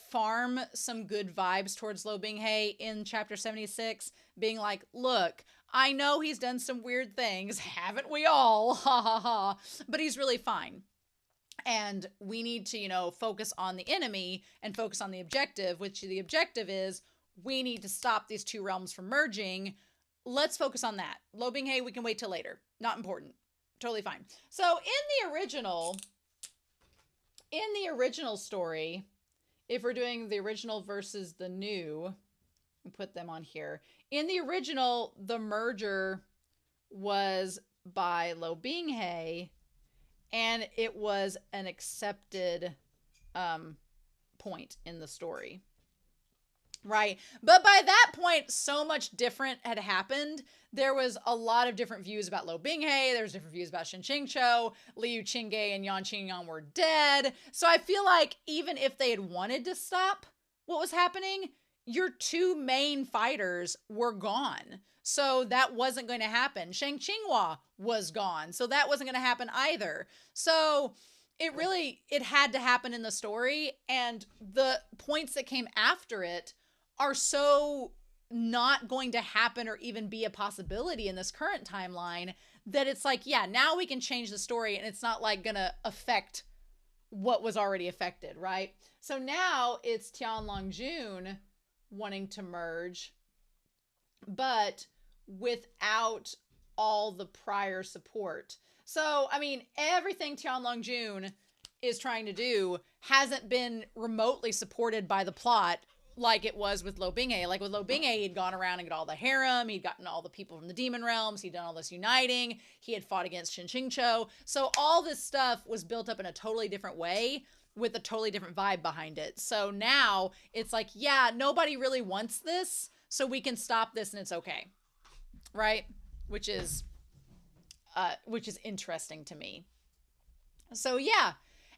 farm some good vibes towards Lo Binghei in chapter 76, being like, look, I know he's done some weird things, haven't we all? Ha ha ha. But he's really fine. And we need to, focus on the enemy and focus on the objective, which the objective is we need to stop these two realms from merging. Let's focus on that. Lo Binghei, we can wait till later. Not important. Totally fine. So in the original story, if we're doing the original versus the new, we put them on here. In the original, the merger was by Lo Binghei, and it was an accepted point in the story. Right. But by that point, so much different had happened. There was a lot of different views about Lo Binghei. There was different views about Shen QingQiu. Liu Qingge and Yan Qingyang were dead. So I feel like even if they had wanted to stop what was happening, your two main fighters were gone. So that wasn't going to happen. Shang Qinghua was gone. So that wasn't going to happen either. So it had to happen in the story. And the points that came after it are so not going to happen or even be a possibility in this current timeline that it's like, yeah, now we can change the story and it's not like gonna affect what was already affected, right? So now it's Tian Longjun wanting to merge, but without all the prior support. So, I mean, everything Tian Longjun is trying to do hasn't been remotely supported by the plot like it was with Lo Binghei. Like with Lo Binghei, he'd gone around and got all the harem, he'd gotten all the people from the demon realms, he'd done all this uniting, he had fought against Shen QingQiu. So all this stuff was built up in a totally different way with a totally different vibe behind it. So now it's like, yeah, nobody really wants this, so we can stop this and it's okay. Right? Which is interesting to me. So yeah.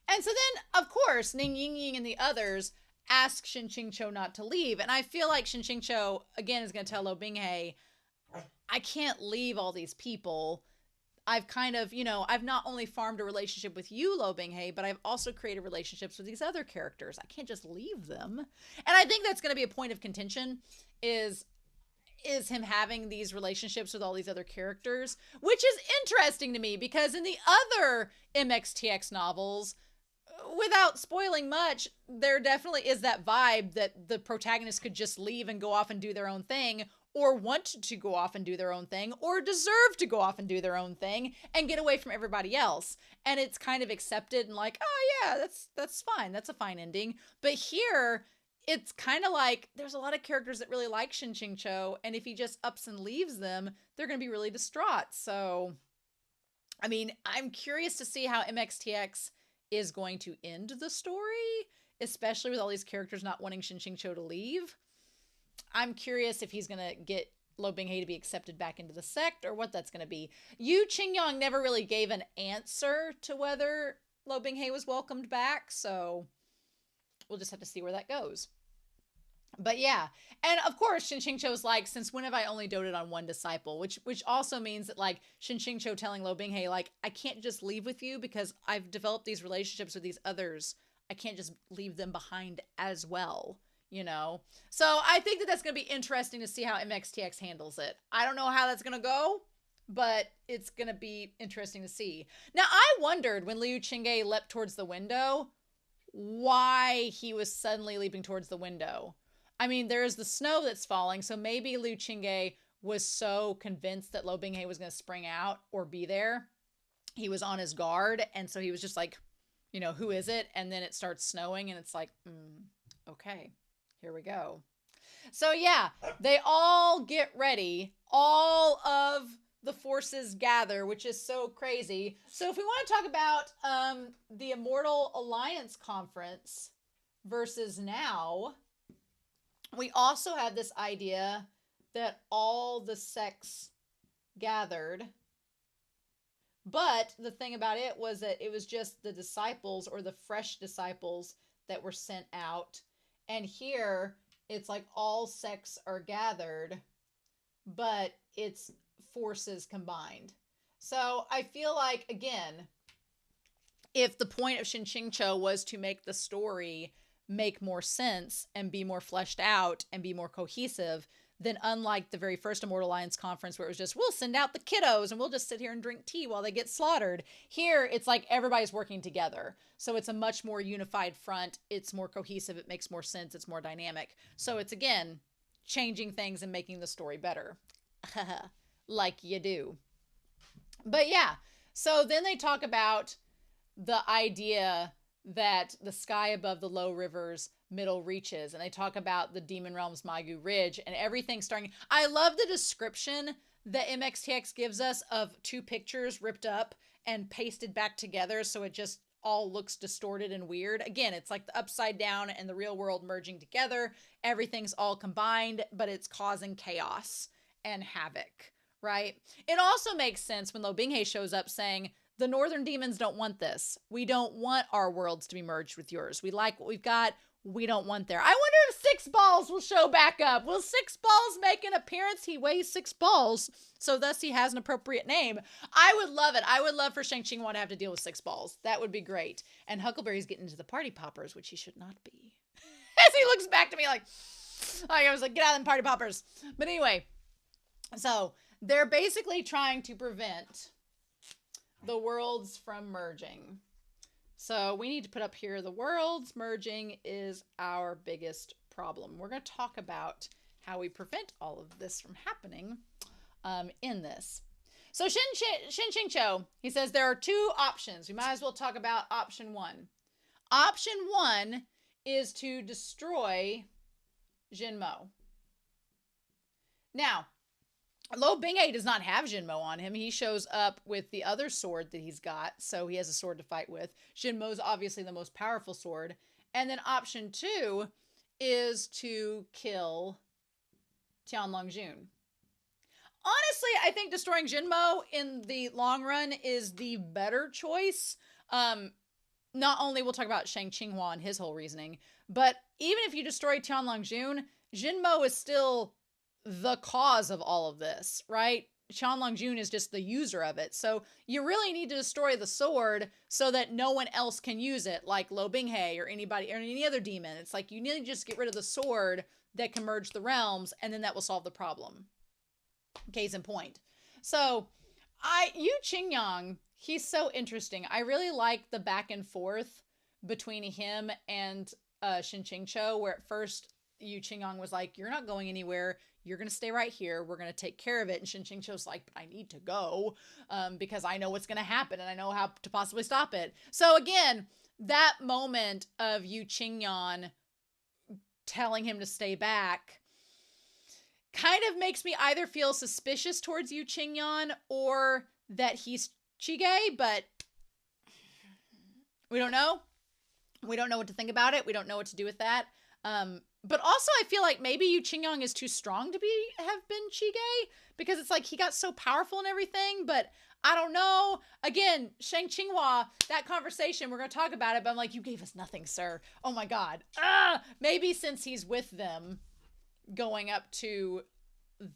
And so then, of course, Ning Ying Ying and the others ask Shen QingQiu not to leave. And I feel like Shen QingQiu, again, is going to tell Lo Binghei, I can't leave all these people. I've kind of, I've not only farmed a relationship with you, Lo Binghei, but I've also created relationships with these other characters. I can't just leave them. And I think that's going to be a point of contention is him having these relationships with all these other characters, which is interesting to me because in the other MXTX novels, without spoiling much, there definitely is that vibe that the protagonist could just leave and go off and do their own thing, or want to go off and do their own thing, or deserve to go off and do their own thing and get away from everybody else. And it's kind of accepted and like, oh yeah, that's fine. That's a fine ending. But here, it's kind of like there's a lot of characters that really like Shen QingQiu, and if he just ups and leaves them, they're going to be really distraught. So, I mean, I'm curious to see how MXTX is going to end the story, especially with all these characters not wanting Shen QingQiu to leave. I'm curious if he's going to get Lo Binghei to be accepted back into the sect or what that's going to be. Yu Qingyang never really gave an answer to whether Lo Binghei was welcomed back, so we'll just have to see where that goes. But yeah, and of course, Shen QingQiu's like, since when have I only doted on one disciple? Which also means that like Shen QingQiu telling Lo Binghe, like, I can't just leave with you because I've developed these relationships with these others. I can't just leave them behind as well, you know? So I think that that's going to be interesting to see how MXTX handles it. I don't know how that's going to go, but it's going to be interesting to see. Now, I wondered when Liu Qingge leapt towards the window, why he was suddenly leaping towards the window. I mean, there's the snow that's falling, so maybe Liu Qingge was so convinced that Lo Binghe was going to spring out or be there. He was on his guard, and so he was just like, you know, who is it? And then it starts snowing, and it's like, okay, here we go. So yeah, they all get ready. All of the forces gather, which is so crazy. So if we want to talk about the Immortal Alliance Conference versus now, we also have this idea that all the sects gathered. But the thing about it was that it was just the disciples or the fresh disciples that were sent out. And here it's like all sects are gathered, but it's forces combined. So I feel like, again, if the point of Shen QingQiu was to make the story make more sense and be more fleshed out and be more cohesive, then unlike the very first Immortal Alliance conference where it was just, we'll send out the kiddos and we'll just sit here and drink tea while they get slaughtered. Here, it's like everybody's working together. So it's a much more unified front. It's more cohesive. It makes more sense. It's more dynamic. So it's, again, changing things and making the story better. Like you do. But yeah, so then they talk about the idea that the sky above the low rivers middle reaches, and they talk about the demon realms Mai Gu Ridge and everything starting. I love the description that MXTX gives us of two pictures ripped up and pasted back together, so it just all looks distorted and weird. Again, it's like the upside down and the real world merging together. Everything's all combined, but it's causing chaos and havoc, right? It also makes sense when Lo Binghe shows up saying, the northern demons don't want this. We don't want our worlds to be merged with yours. We like what we've got. We don't want there. I wonder if Six Balls will show back up. Will Six Balls make an appearance? He weighs 6 balls, so thus he has an appropriate name. I would love it. I would love for Shang Qinghua to have to deal with 6 balls. That would be great. And Huckleberry's getting into the party poppers, which he should not be. As he looks back to me like I was like, get out of them party poppers. But anyway, so they're basically trying to prevent the worlds from merging. So we need to put up here, the worlds merging is our biggest problem. We're going to talk about how we prevent all of this from happening in this. So Shen QingQiu, he says there are 2 options. We might as well talk about option 1. Option 1 is to destroy Jinmo. Now, Lo Binghe does not have Jinmo on him. He shows up with the other sword that he's got, so he has a sword to fight with. Jinmo's obviously the most powerful sword. And then option 2 is to kill Tianlongjun. Honestly, I think destroying Jinmo in the long run is the better choice. Not only we'll talk about Shang Qinghua and his whole reasoning, but even if you destroy Tianlongjun, Jinmo is still the cause of all of this, right? Tianlongjun is just the user of it. So you really need to destroy the sword so that no one else can use it, like Lo Binghe or anybody or any other demon. It's like you need to just get rid of the sword that can merge the realms, and then that will solve the problem. Case in point. So Yu Qingyang, he's so interesting. I really like the back and forth between him and Shen QingQiu, where at first Yu Qingyang was like, you're not going anywhere. You're going to stay right here. We're going to take care of it. And Shen QingQiu's like, but I need to go because I know what's going to happen and I know how to possibly stop it. So again, that moment of Yu Qingyang telling him to stay back kind of makes me either feel suspicious towards Yu Qingyang or that he's Chige, but we don't know. We don't know what to think about it. We don't know what to do with that. But also I feel like maybe Yu Qingyang is too strong to have been Chige, because it's like he got so powerful and everything, but I don't know. Again, Shen QingQiu, that conversation, we're going to talk about it, but I'm like, you gave us nothing, sir. Oh my God. Maybe since he's with them going up to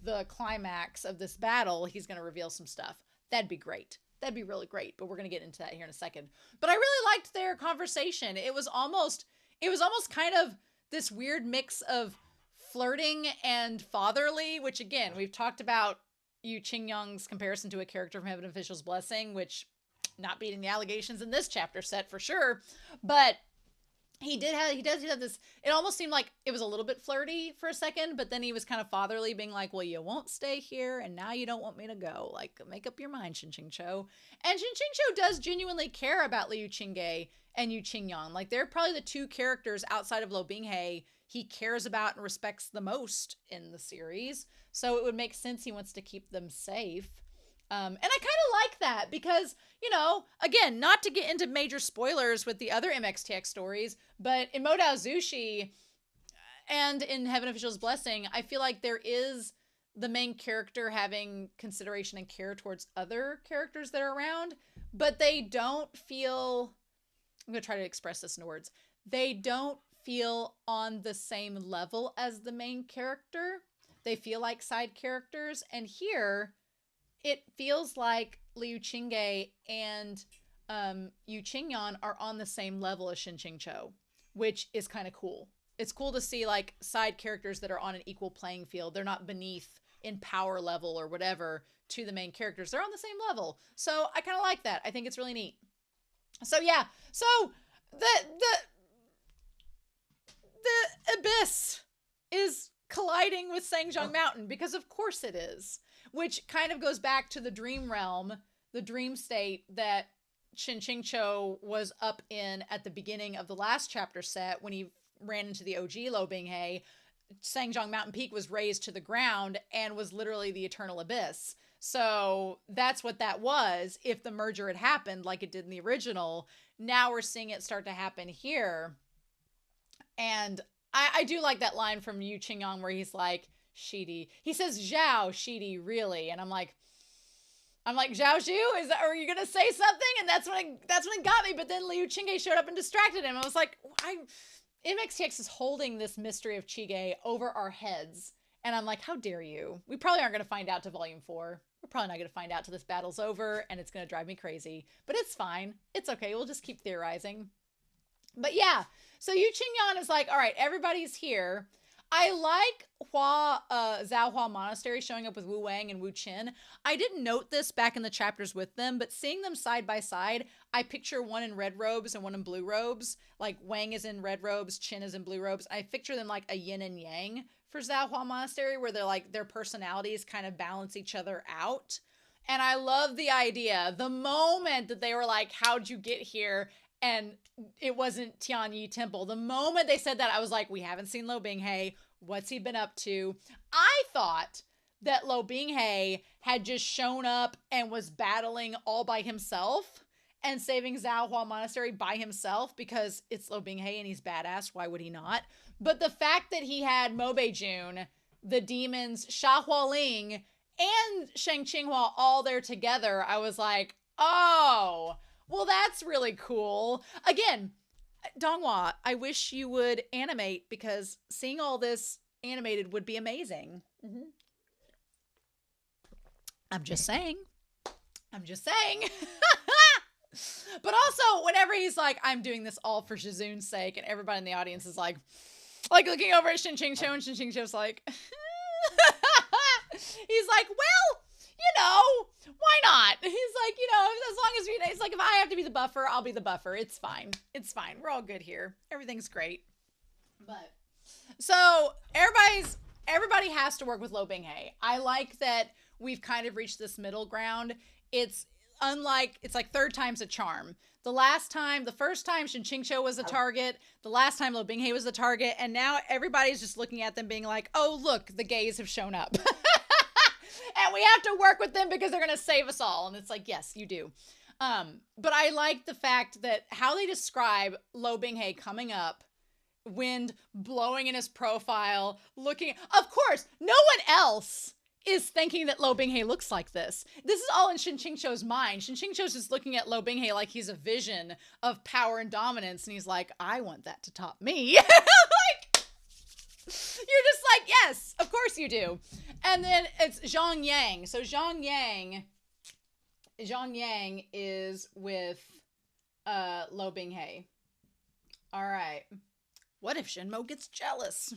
the climax of this battle, he's going to reveal some stuff. That'd be great. That'd be really great, but we're going to get into that here in a second. But I really liked their conversation. It was almost kind of this weird mix of flirting and fatherly, which again, we've talked about Yu Qingyang's comparison to a character from Heaven Official's Blessing, which not beating the allegations in this chapter set for sure, but he does have this, it almost seemed like it was a little bit flirty for a second, but then he was kind of fatherly, being like, well, you won't stay here, and now you don't want me to go. Like, make up your mind, Shen QingQiu. And Shen QingQiu does genuinely care about Liu Qingge and Yu Qingyang. Like, they're probably the two characters outside of Lo Binghe he cares about and respects the most in the series. So it would make sense he wants to keep them safe. And I kind of like that because, you know, again, not to get into major spoilers with the other MXTX stories, but in Modao Zushi and in Heaven Official's Blessing, I feel like there is the main character having consideration and care towards other characters that are around, but they don't feel, I'm going to try to express this in words, they don't feel on the same level as the main character. They feel like side characters, and here it feels like Liu Qingge and Yu Qingyang are on the same level as Shen QingQiu, which is kind of cool. It's cool to see like side characters that are on an equal playing field. They're not beneath in power level or whatever to the main characters. They're on the same level. So I kind of like that. I think it's really neat. So yeah, so the abyss is colliding with Sangjiang Mountain, because of course it is, which kind of goes back to the dream realm, the dream state that Shen QingQiu was up in at the beginning of the last chapter set when he ran into the OG Lo Binghe. Sangjiang Mountain Peak was razed to the ground and was literally the eternal abyss. So that's what that was if the merger had happened like it did in the original. Now we're seeing it start to happen here. And I do like that line from Yu Qingyang where he's like, Shidi. He says, Zhao, Shidi, really? And I'm like, Zhao Zhu, are you going to say something? And that's when it got me. But then Liu Qingge showed up and distracted him. I was like, MXTX is holding this mystery of Qige over our heads. And I'm like, how dare you? We probably aren't going to find out to Volume 4. We're probably not going to find out till this battle's over, and it's going to drive me crazy. But it's fine. It's okay. We'll just keep theorizing. But yeah, so Yu Qingyang is like, all right, everybody's here. I like Zhao Hua Monastery showing up with Wu Wang and Wu Qin. I didn't note this back in the chapters with them, but seeing them side by side, I picture one in red robes and one in blue robes. Like Wang is in red robes, Qin is in blue robes. I picture them like a yin and yang for Zhao Hua Monastery, where they're like, their personalities kind of balance each other out. And I love the idea. The moment that they were like, how'd you get here? And it wasn't Tianyi Temple. The moment they said that, I was like, we haven't seen Lo Binghe. What's he been up to? I thought that Lo Binghe had just shown up and was battling all by himself and saving Zhao Hua Monastery by himself because it's Lo Binghe and he's badass. Why would he not? But the fact that he had Mo Beijun, the demons, Sha Hualing, and Sheng Qinghua all there together, I was like, oh, well, that's really cool. Again, Donghua, I wish you would animate, because seeing all this animated would be amazing. Mm-hmm. I'm just saying. But also, whenever he's like, I'm doing this all for Shizun's sake, and everybody in the audience is like looking over at Shen QingQiu, and Shen QingQiu's like, he's like, well, you know, why not? He's like, you know, as long as it's like, if I have to be the buffer, I'll be the buffer. It's fine. It's fine. We're all good here. Everything's great. But so everybody has to work with Lo Binghe. I like that we've kind of reached this middle ground. It's like third time's a charm. The first time Shen QingQiu was the target, the last time Lo Binghe was the target, and now everybody's just looking at them being like, oh, look, the gays have shown up. And we have to work with them because they're going to save us all. And it's like, yes, you do. But I like the fact that how they describe Lo Binghe coming up, wind blowing in his profile, looking, of course, no one else is thinking that Lo Binghe looks like this. This is all in Shen QingQiu's mind. Shen QingQiu's just looking at Lo Binghe like he's a vision of power and dominance, and he's like, I want that to top me. Like, you're just like, yes, of course you do. And then it's Zhang Yang. So Zhang Yang is with Lo Binghe. All right. What if Shenmo gets jealous?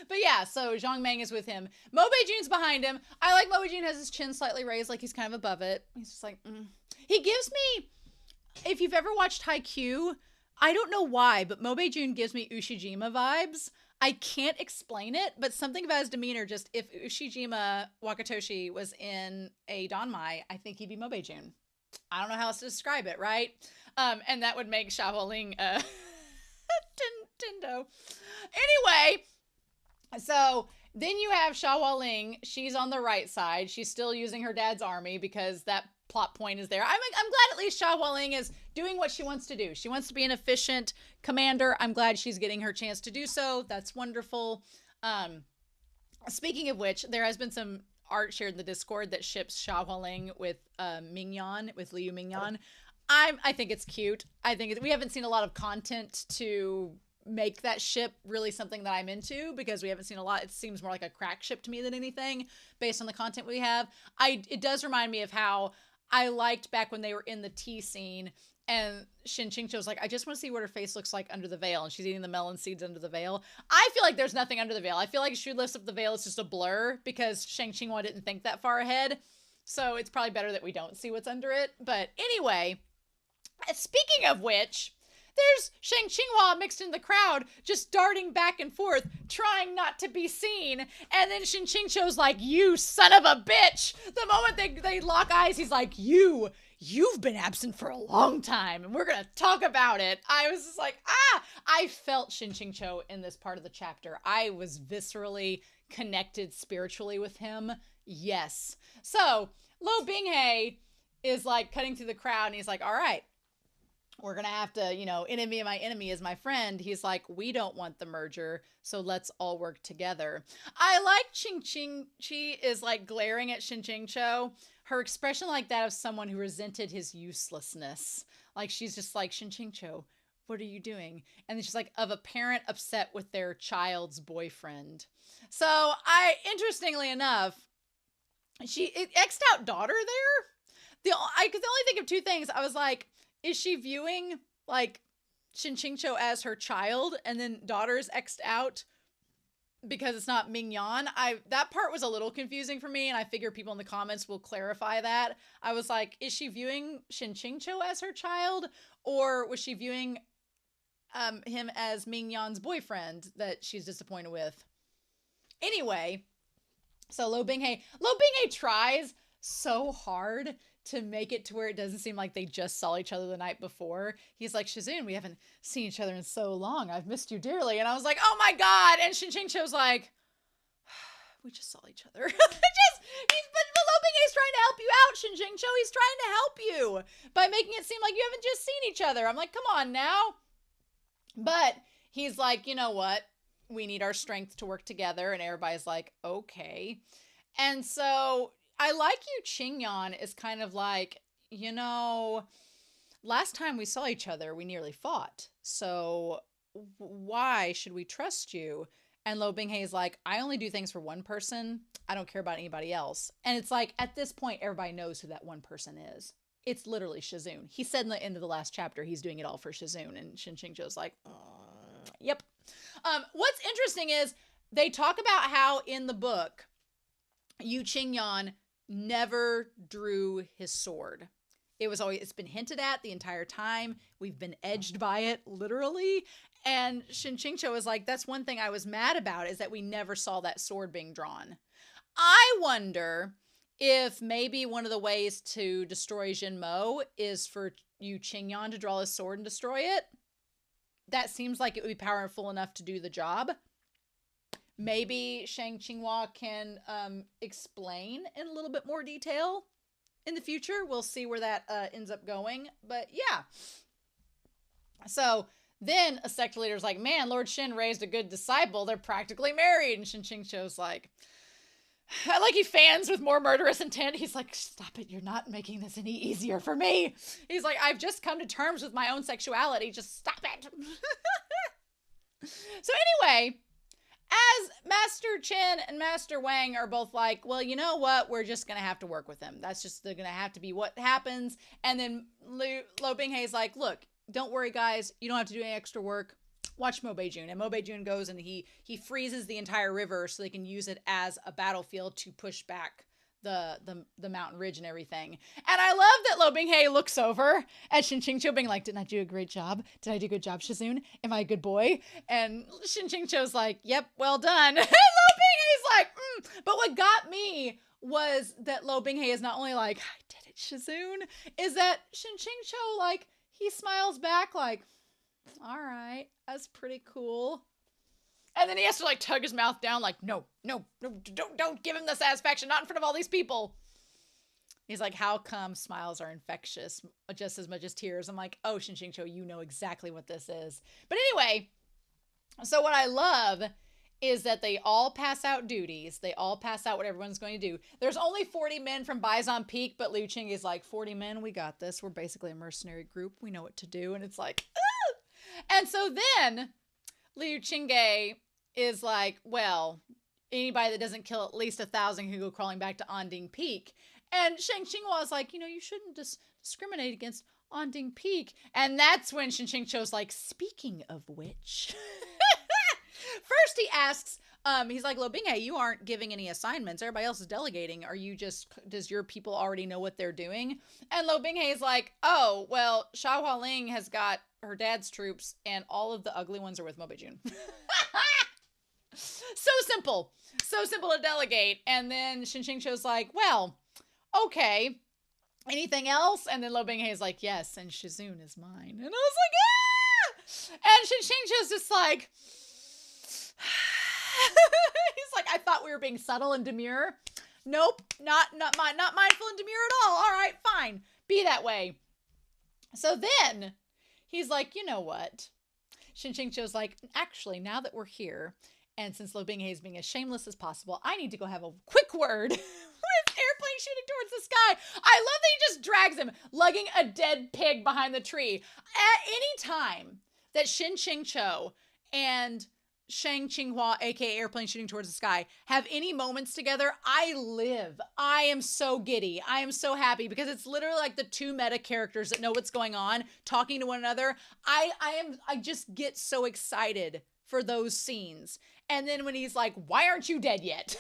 But yeah, so Zhang Meng is with him. Mo Beijun's behind him. I like Mo Beijun has his chin slightly raised, like he's kind of above it. He's just like, He gives me, if you've ever watched Haikyuu, I don't know why, but Mo Beijun gives me Ushijima vibes. I can't explain it, but something about his demeanor, just if Ushijima Wakatoshi was in a Danmai, I think he'd be Mo Beijun. I don't know how else to describe it, right? And that would make Xiahua Ling Tindo. Anyway, so then you have Xiahua Ling. She's on the right side. She's still using her dad's army because that plot point is there. I'm glad at least Xiahua Ling is doing what she wants to do. She wants to be an efficient commander. I'm glad she's getting her chance to do so. That's wonderful. Speaking of which, there has been some art shared in the Discord that ships Xiahua Ling with Mingyan, with Liu Mingyan. I think it's cute. I think we haven't seen a lot of content to make that ship really something that I'm into, because we haven't seen a lot. It seems more like a crack ship to me than anything based on the content we have. It does remind me of how I liked back when they were in the tea scene and Shen QingQiu was like, I just want to see what her face looks like under the veil. And she's eating the melon seeds under the veil. I feel like there's nothing under the veil. I feel like she lifts up the veil. It's just a blur because Shang Qinghua didn't think that far ahead. So it's probably better that we don't see what's under it. But anyway, speaking of which, there's Shang Qinghua mixed in the crowd, just darting back and forth, trying not to be seen. And then Shen QingQiu's like, you son of a bitch. The moment they lock eyes, he's like, you've been absent for a long time, and we're going to talk about it. I was just like, I felt Shen QingQiu in this part of the chapter. I was viscerally connected spiritually with him. Yes. So Lo Binghe is like cutting through the crowd, and he's like, all right, we're going to have to, enemy of my enemy is my friend. He's like, we don't want the merger, so let's all work together. I like Chi is like glaring at Shen QingQiu. Her expression like that of someone who resented his uselessness. Like, she's just like, Shen QingQiu, what are you doing? And then she's like, of a parent upset with their child's boyfriend. So interestingly enough, it X'd out daughter there. I could only think of two things. I was like, is she viewing like Shen QingQiu as her child, and then daughter's X'd out because it's not Mingyan? That part was a little confusing for me, and I figure people in the comments will clarify that. I was like, is she viewing Shen QingQiu as her child, or was she viewing him as Mingyan's boyfriend that she's disappointed with? Anyway, so Lo Binghe tries so hard to make it to where it doesn't seem like they just saw each other the night before. He's like, Shizun, we haven't seen each other in so long. I've missed you dearly. And I was like, oh my God. And Shen QingQiu's like, we just saw each other. But Lo Binghe's trying to help you out, Shen QingQiu. He's trying to help you by making it seem like you haven't just seen each other. I'm like, come on now. But he's like, you know what? We need our strength to work together. And everybody's like, okay. And so I like you, Qingyan is kind of like, last time we saw each other, we nearly fought. So why should we trust you? And Lo Binghe is like, I only do things for one person. I don't care about anybody else. And it's like, at this point, everybody knows who that one person is. It's literally Shizun. He said in the end of the last chapter, he's doing it all for Shizun. And Shen QingQiu's like, yep. What's interesting is they talk about how in the book, Yu Qingyan never drew his sword. It's been hinted at the entire time. We've been edged by it, literally. And Shen QingQiu is like, that's one thing I was mad about, is that we never saw that sword being drawn. I wonder if maybe one of the ways to destroy Jinmo is for Yu Qingyan to draw his sword and destroy it. That seems like it would be powerful enough to do the job. Maybe Shang Qinghua can explain in a little bit more detail in the future. We'll see where that ends up going. But yeah. So then a sect leader's like, man, Lord Shen raised a good disciple. They're practically married. And Shen QingQiu's like, I like he fans with more murderous intent. He's like, stop it. You're not making this any easier for me. He's like, I've just come to terms with my own sexuality. Just stop it. So anyway, as Master Chen and Master Wang are both like, well, you know what? We're just going to have to work with him. That's just going to have to be what happens. And then Lo Binghei's like, look, don't worry, guys. You don't have to do any extra work. Watch Mo Beijun. And Mo Beijun goes and he freezes the entire river so they can use it as a battlefield to push back the mountain ridge and everything. And I love that Lo Binghei looks over at Shen QingQiu being like, didn't I do a great job? Did I do a good job, Shizun? Am I a good boy? And Shen QingQiu's like, yep, well done. And Lo Binghei's like, But what got me was that Lo Binghei is not only like, I did it, Shizun, is that Shen QingQiu, like, he smiles back like, all right, that's pretty cool. And then he has to like tug his mouth down like, no, don't give him the satisfaction, not in front of all these people. He's like, how come smiles are infectious just as much as tears? I'm like, oh, Shen QingQiu, you know exactly what this is. But anyway, so what I love is that they all pass out duties. They all pass out what everyone's going to do. There's only 40 men from Bison Peak, but Liu Qing is like, 40 men, we got this. We're basically a mercenary group. We know what to do. And it's like, ah! And so then Liu Qingge is like, well, anybody that doesn't kill at least 1,000 can go crawling back to Onding Peak. And Shen Qinghua is like, you shouldn't discriminate against Onding Peak. And that's when Shen QingQiu's like, speaking of which. First he asks, he's like, Lo Binghei, you aren't giving any assignments. Everybody else is delegating. Does your people already know what they're doing? And Lo Binghei is like, oh, well, Xia Hualing has got her dad's troops and all of the ugly ones are with Mo Beijun. So simple to delegate. And then Shen QingQiu's like, well, okay, anything else? And then Lo Binghei is like, yes, and Shizun is mine. And I was like, ah! And Shen QingQiu's just like, he's like, I thought we were being subtle and demure. Nope, not mindful and demure at all. All right, fine, be that way. So then he's like, you know what? Shen QingQiu's like, actually, now that we're here, and since Lo Binghei is being as shameless as possible, I need to go have a quick word with Airplane Shooting Towards the Sky. I love that he just drags him, lugging a dead pig behind the tree. At any time that Shen QingQiu and Shang Qinghua, aka Airplane Shooting Towards the Sky, have any moments together, I live. I am so giddy. I am so happy because it's literally like the two meta characters that know what's going on, talking to one another. I just get so excited for those scenes. And then when he's like, why aren't you dead yet?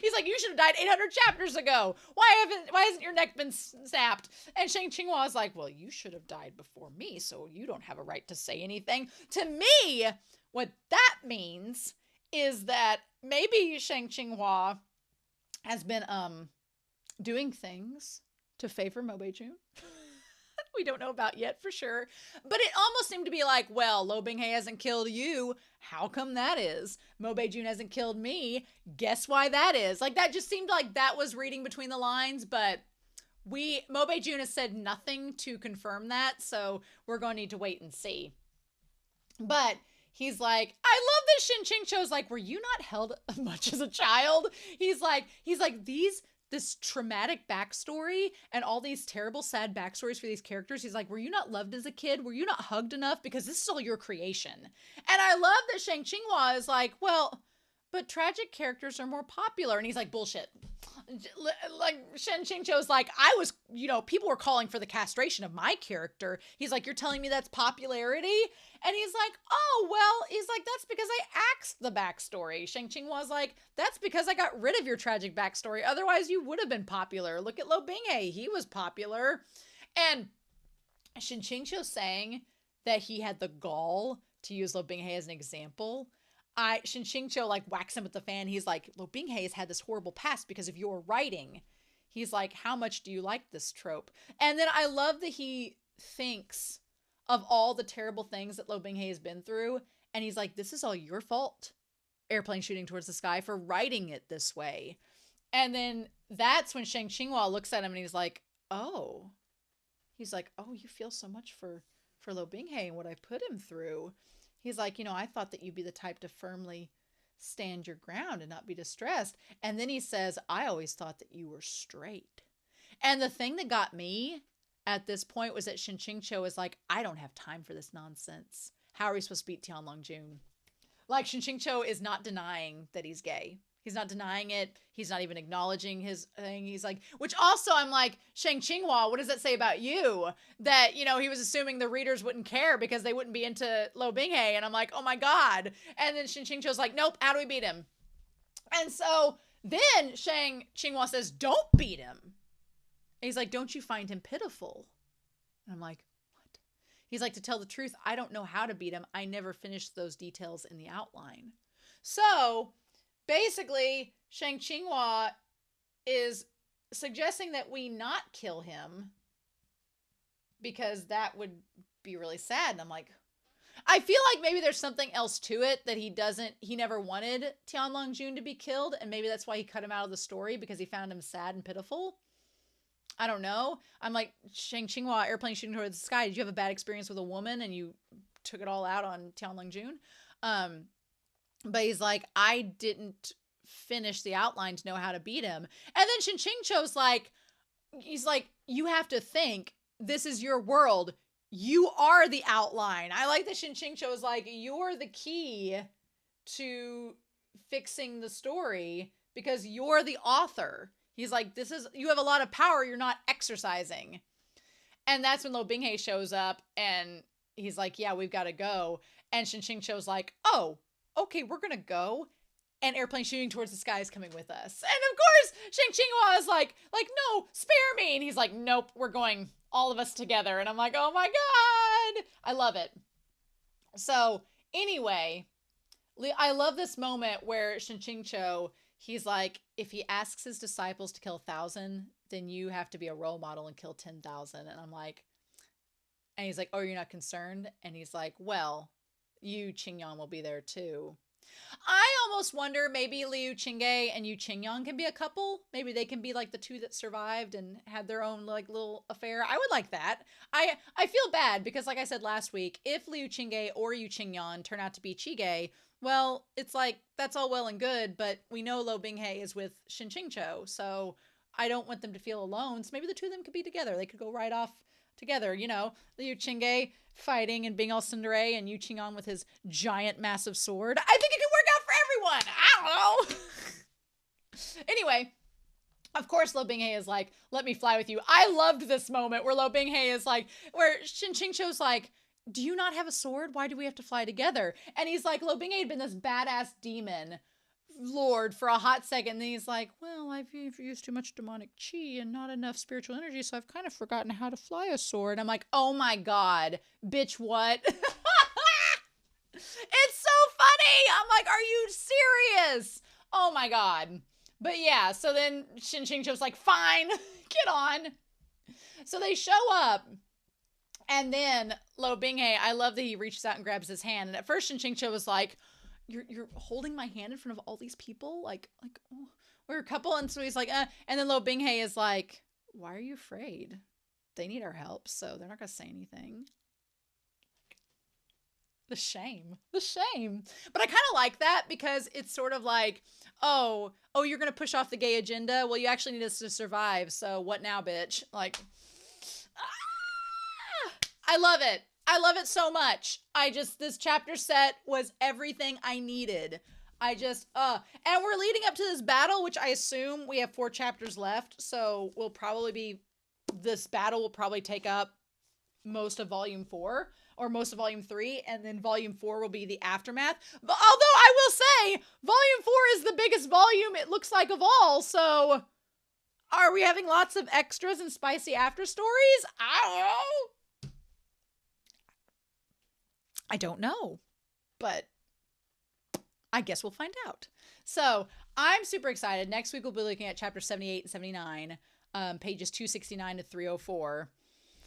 He's like, you should have died 800 chapters ago. Why hasn't your neck been snapped? And Shang Qinghua is like, well, you should have died before me, so you don't have a right to say anything. To me, what that means is that maybe Shang Qinghua has been doing things to favor Mo Beijun. We don't know about yet for sure. But it almost seemed to be like, well, Lo Binghei hasn't killed you. How come that is? Mo Beijun hasn't killed me. Guess why that is? Like, that just seemed like that was reading between the lines, but Mo Beijun has said nothing to confirm that, so we're going to need to wait and see. But he's like, I love that Shen QingQiu's like, were you not held much as a child? He's like, this traumatic backstory and all these terrible, sad backstories for these characters. He's like, were you not loved as a kid? Were you not hugged enough? Because this is all your creation. And I love that Shang Qinghua is like, well, but tragic characters are more popular. And he's like, bullshit. Like, Shen QingQiu's like, people were calling for the castration of my character. He's like, you're telling me that's popularity? And he's like, oh, well, he's like, that's because I axed the backstory. Shang Qinghua's like, that's because I got rid of your tragic backstory. Otherwise, you would have been popular. Look at Lo Binghei. He was popular. And Shen QingQiu saying that he had the gall to use Lo Binghei as an example. Shen QingQiu like whacks him with the fan. He's like, Lo Binghei has had this horrible past because of your writing. He's like, how much do you like this trope? And then I love that he thinks of all the terrible things that Lo Binghei has been through. And he's like, this is all your fault, Airplane Shooting Towards the Sky, for writing it this way. And then that's when Shang Qinghua looks at him and he's like, oh. He's like, oh, you feel so much for Lo Binghei and what I put him through. He's like, I thought that you'd be the type to firmly stand your ground and not be distressed. And then he says, I always thought that you were straight. And the thing that got me at this point was that Shen QingQiu was like, I don't have time for this nonsense. How are we supposed to beat Tianlongjun? Like, Shen QingQiu is not denying that he's gay. He's not denying it. He's not even acknowledging his thing. He's like, which also I'm like, Shen QingQiu, what does that say about you? That, you know, he was assuming the readers wouldn't care because they wouldn't be into Lo Binghe. And I'm like, oh my God. And then Shen QingQiu's like, nope, how do we beat him? And so then Shen QingQiu says, don't beat him. And he's like, don't you find him pitiful? And I'm like, what? He's like, to tell the truth, I don't know how to beat him. I never finished those details in the outline. So basically, Shen QingQiu is suggesting that we not kill him because that would be really sad. And I'm like, I feel like maybe there's something else to it that he never wanted Tianlongjun to be killed. And maybe that's why he cut him out of the story, because he found him sad and pitiful. I don't know. I'm like, Shen QingQiu, airplane shooting towards the sky. Did you have a bad experience with a woman and you took it all out on Tianlongjun? But he's like, I didn't finish the outline to know how to beat him. And then Shen QingQiu's like, he's like, you have to think, this is your world. You are the outline. I like that Shen QingQiu is like, you're the key to fixing the story because you're the author. He's like, you have a lot of power you're not exercising. And that's when Lo Binghe shows up and he's like, yeah, we've got to go. And Shen QingQiu's like, oh, okay, we're going to go. And airplane shooting towards the sky is coming with us. And of course, Shen QingQiu is like, no, spare me. And he's like, nope, we're going, all of us together. And I'm like, oh my God. I love it. So anyway, I love this moment where Shen QingQiu, he's like, if he asks his disciples to kill 1,000, then you have to be a role model and kill 10,000. And I'm like, and he's like, oh, you're not concerned? And he's like, well, Yu Qingyan will be there too. I almost wonder maybe Liu Qingge and Yu Qingyan can be a couple. Maybe they can be like the two that survived and had their own like little affair. I would like that. I feel bad because, like I said last week, if Liu Qingge or Yu Qingyan turn out to be Chige, well, it's like, that's all well and good, but we know Lo Binghe is with Shen QingQiu, so I don't want them to feel alone. So maybe the two of them could be together. They could go right off together, you know, Liu Qingge fighting and being all tsundere and Yu Qingyan with his giant massive sword. I think it could work out for everyone. I don't know. Anyway, of course Lo Binghe is like, let me fly with you. I loved this moment where Lo Binghe is like, where Shen QingQiu's like, do you not have a sword? Why do we have to fly together? And he's like, Lo Binghe had been this badass demon lord for a hot second. And then he's like, well, I've used too much demonic chi and not enough spiritual energy, so I've kind of forgotten how to fly a sword. I'm like, oh my God, bitch, what? It's so funny. I'm like, are you serious? Oh my God. But yeah, so then Shen QingQiu's like, fine, get on. So they show up. And then Lo Binghe, I love that he reaches out and grabs his hand. And at first Shen QingQiu was like, you're holding my hand in front of all these people? Like, oh, we're a couple. And so he's like, And then Lo Binghe is like, why are you afraid? They need our help, so they're not going to say anything. The shame. But I kind of like that because it's sort of like, oh, you're going to push off the gay agenda? Well, you actually need us to survive. So what now, bitch? Like, I love it. I love it so much. This chapter set was everything I needed. And we're leading up to this battle, which I assume we have 4 chapters left. So this battle will probably take up most of volume 4 or most of volume 3. And then volume 4 will be the aftermath. But although I will say volume 4 is the biggest volume, it looks like, of all. So are we having lots of extras and spicy after stories? I don't know, but I guess we'll find out. So I'm super excited. Next week, we'll be looking at chapter 78 and 79, pages 269 to 304,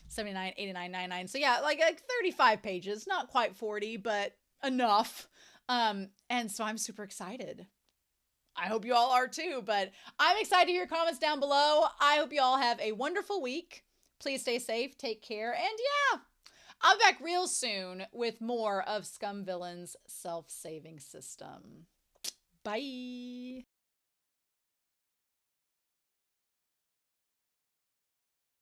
79, 89, 99. So yeah, like 35 pages, not quite 40, but enough. And so I'm super excited. I hope you all are too, but I'm excited to hear your comments down below. I hope you all have a wonderful week. Please stay safe, take care, and yeah, I'll be back real soon with more of Scum Villain's self-saving system. Bye.